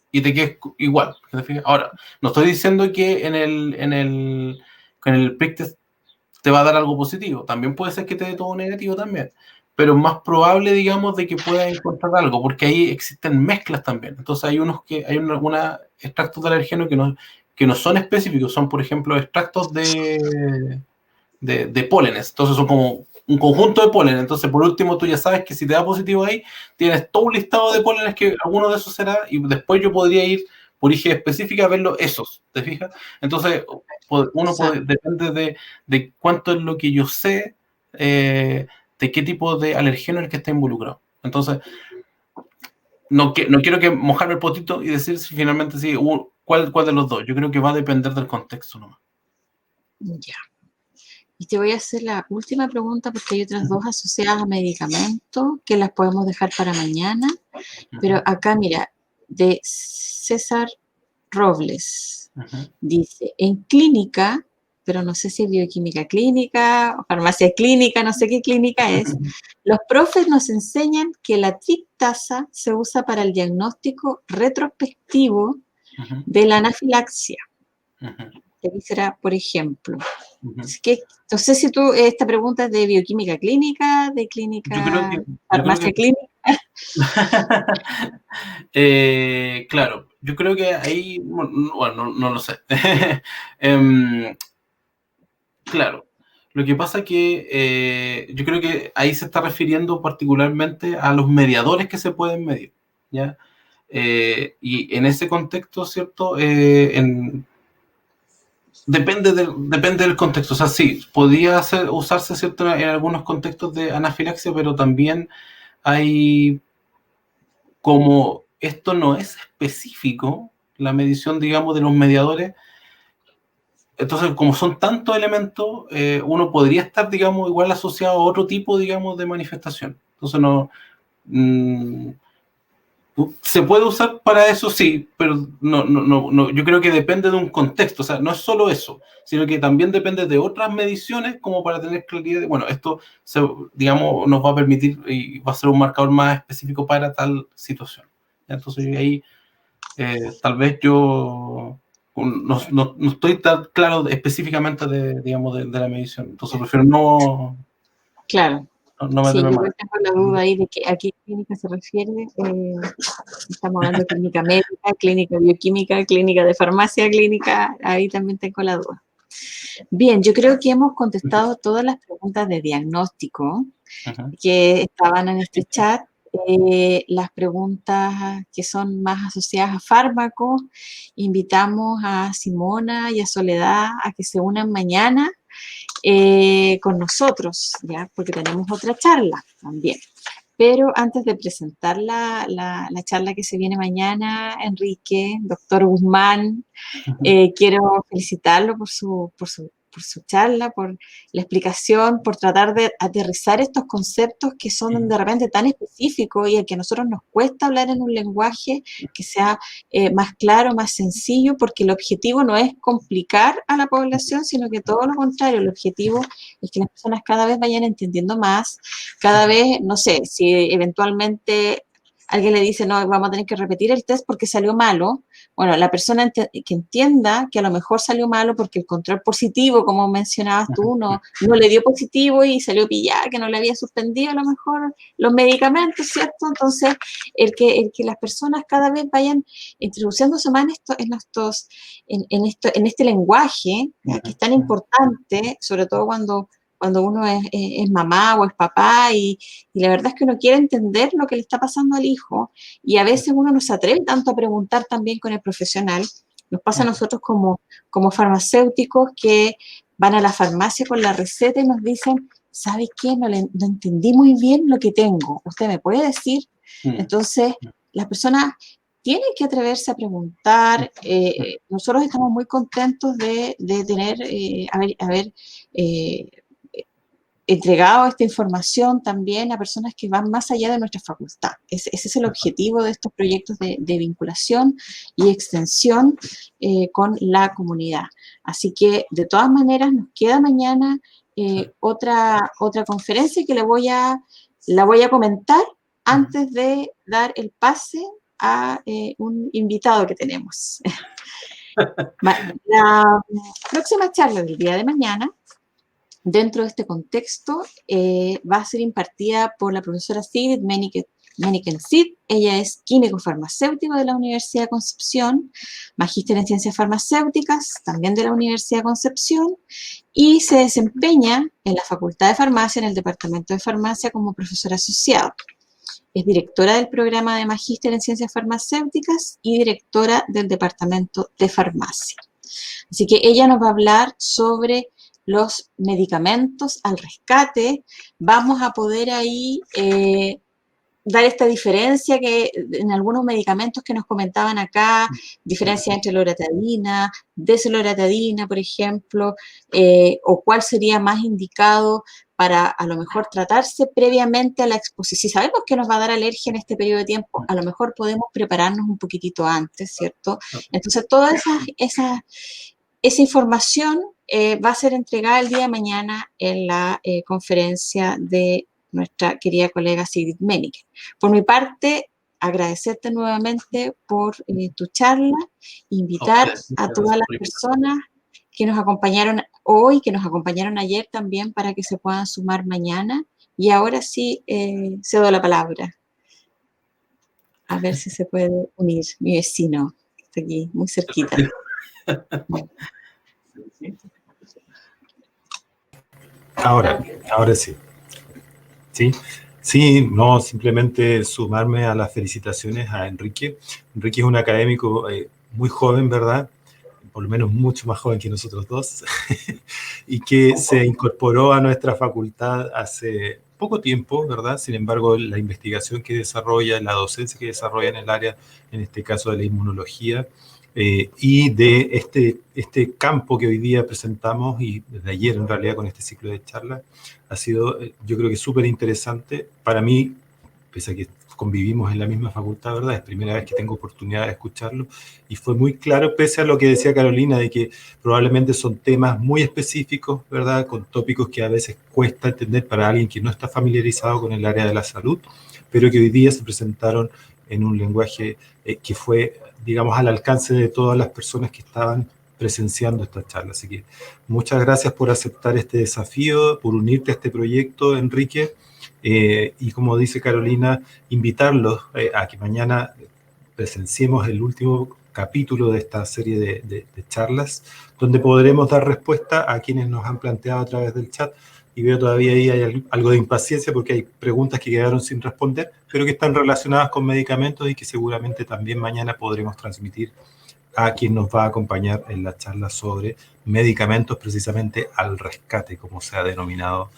Y te quedes igual. Ahora, no estoy diciendo que con el prick test te va a dar algo positivo. También puede ser que te dé todo negativo también. Pero es más probable, digamos, de que puedas encontrar algo, porque ahí existen mezclas también. Entonces hay algunos extractos de alergeno que no son específicos, son, por ejemplo, extractos de pólenes. Entonces son como un conjunto de pólenes. Entonces, por último, tú ya sabes que si te da positivo ahí, tienes todo un listado de pólenes que alguno de esos será, y después yo podría ir por IG específica a verlo esos, ¿te fijas? Entonces, depende de cuánto es lo que yo sé, de qué tipo de alergeno es el que está involucrado. Entonces, no quiero que mojarme el potito y decir si finalmente sí, cuál de los dos. Yo creo que va a depender del contexto nomás. Ya. Y te voy a hacer la última pregunta porque hay otras dos asociadas a medicamentos que las podemos dejar para mañana. Pero acá, mira, de César Robles, dice, en clínica, pero no sé si es bioquímica clínica, o farmacia clínica, no sé qué clínica es, los profes nos enseñan que la triptasa se usa para el diagnóstico retrospectivo de la anafilaxia. Aquí será, por ejemplo. Así que, no sé si esta pregunta es de bioquímica clínica, de clínica, farmacia clínica. Claro, yo creo que ahí, bueno, no lo sé. Claro, lo que pasa que yo creo que ahí se está refiriendo particularmente a los mediadores que se pueden medir, ¿ya? Y en ese contexto, ¿cierto? Depende del contexto. O sea, sí, podría usarse, ¿cierto? En algunos contextos de anafilaxia, pero también hay, como esto no es específico, la medición, digamos, de los mediadores. Entonces, como son tantos elementos, uno podría estar, digamos, igual asociado a otro tipo, digamos, de manifestación. Entonces, no. mmm, Se puede usar para eso, sí, pero no, yo creo que depende de un contexto. O sea, no es solo eso, sino que también depende de otras mediciones como para tener claridad de, bueno, esto, digamos, nos va a permitir y va a ser un marcador más específico para tal situación. Entonces, ahí tal vez yo no estoy tan claro específicamente digamos, de la medición. Entonces, prefiero no. Claro. No Sí, meterme yo más. igual tengo la duda ahí de que a qué clínica se refiere. Estamos hablando de clínica médica, clínica bioquímica, clínica de farmacia, clínica, ahí también tengo la duda. Bien, yo creo que hemos contestado todas las preguntas de diagnóstico Ujú. que estaban en este chat. Las preguntas que son más asociadas a fármacos, invitamos a Simona y a Soledad a que se unan mañana con nosotros, ¿ya? Porque tenemos otra charla también. Pero antes de presentar la charla que se viene mañana, Enrique, doctor Guzmán, quiero felicitarlo por su charla, por la explicación, por tratar de aterrizar estos conceptos que son de repente tan específicos y que a nosotros nos cuesta hablar en un lenguaje que sea más claro, más sencillo, porque el objetivo no es complicar a la población, sino que todo lo contrario, el objetivo es que las personas cada vez vayan entendiendo más, cada vez, no sé, si eventualmente alguien le dice, no, vamos a tener que repetir el test porque salió malo. Bueno, la persona que entienda que a lo mejor salió malo porque el control positivo, como mencionabas tú, no le dio positivo y salió pillada, que no le había suspendido a lo mejor los medicamentos, ¿cierto? Entonces, el que las personas cada vez vayan introduciéndose más en este lenguaje, que es tan importante, sobre todo cuando uno es mamá o es papá y la verdad es que uno quiere entender lo que le está pasando al hijo y a veces uno no se atreve tanto a preguntar también con el profesional. Nos pasa a nosotros como farmacéuticos que van a la farmacia con la receta y nos dicen, ¿sabe qué? No entendí muy bien lo que tengo. ¿Usted me puede decir? Entonces, las personas tienen que atreverse a preguntar. Nosotros estamos muy contentos de tener, haber entregado esta información también a personas que van más allá de nuestra facultad. Ese es el objetivo de estos proyectos de vinculación y extensión con la comunidad. Así que, de todas maneras, nos queda mañana otra conferencia que la voy a comentar antes de dar el pase a un invitado que tenemos. La próxima charla del día de mañana, dentro de este contexto, va a ser impartida por la profesora Sigrid Meniken Cid. Ella es químico farmacéutico de la Universidad de Concepción, magíster en ciencias farmacéuticas, también de la Universidad de Concepción, y se desempeña en la Facultad de Farmacia, en el Departamento de Farmacia, como profesora asociada. Es directora del programa de magíster en ciencias farmacéuticas y directora del Departamento de Farmacia. Así que ella nos va a hablar sobre los medicamentos al rescate. Vamos a poder ahí dar esta diferencia que en algunos medicamentos que nos comentaban acá, diferencia entre loratadina, desloratadina, por ejemplo, o cuál sería más indicado para a lo mejor tratarse previamente a la exposición. Si sabemos que nos va a dar alergia en este periodo de tiempo, a lo mejor podemos prepararnos un poquitito antes, ¿cierto? Entonces, toda esa información va a ser entregada el día de mañana en la conferencia de nuestra querida colega Sigrid Meniken. Por mi parte, agradecerte nuevamente por tu charla, invitar a todas las personas que nos acompañaron hoy, que nos acompañaron ayer también para que se puedan sumar mañana. Y ahora sí, cedo la palabra. A ver si se puede unir mi vecino, que está aquí, muy cerquita. Ahora sí. Sí, sí, no, simplemente sumarme a las felicitaciones a Enrique. Enrique es un académico muy joven, ¿verdad? Por lo menos mucho más joven que nosotros dos, y que se incorporó a nuestra facultad hace poco tiempo, ¿verdad? Sin embargo, la investigación que desarrolla, la docencia que desarrolla en el área, en este caso de la inmunología, y de este campo que hoy día presentamos, y desde ayer en realidad con este ciclo de charlas, ha sido, yo creo que súper interesante. Para mí, pese a que convivimos en la misma facultad, ¿verdad? Es primera vez que tengo oportunidad de escucharlo y fue muy claro, pese a lo que decía Carolina, de que probablemente son temas muy específicos, ¿verdad? Con tópicos que a veces cuesta entender para alguien que no está familiarizado con el área de la salud, pero que hoy día se presentaron en un lenguaje que fue, digamos, al alcance de todas las personas que estaban presenciando esta charla. Así que muchas gracias por aceptar este desafío, por unirte a este proyecto, Enrique. Y como dice Carolina, invitarlos a que mañana presenciemos el último capítulo de esta serie de charlas, donde podremos dar respuesta a quienes nos han planteado a través del chat. Y veo todavía ahí hay algo de impaciencia porque hay preguntas que quedaron sin responder, pero que están relacionadas con medicamentos y que seguramente también mañana podremos transmitir a quien nos va a acompañar en la charla sobre medicamentos, precisamente al rescate, como se ha denominado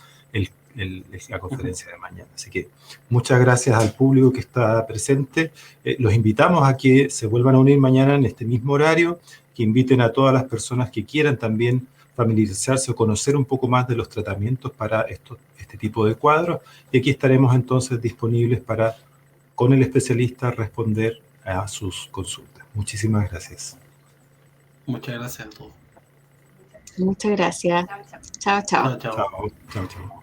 la conferencia de mañana. Así que muchas gracias al público que está presente. Los invitamos a que se vuelvan a unir mañana en este mismo horario, que inviten a todas las personas que quieran también familiarizarse o conocer un poco más de los tratamientos para este tipo de cuadros. Y aquí estaremos entonces disponibles para, con el especialista, responder a sus consultas. Muchísimas gracias. Muchas gracias a todos. Muchas gracias. Chao, chao. Chao, chao. Chao, chao, chao.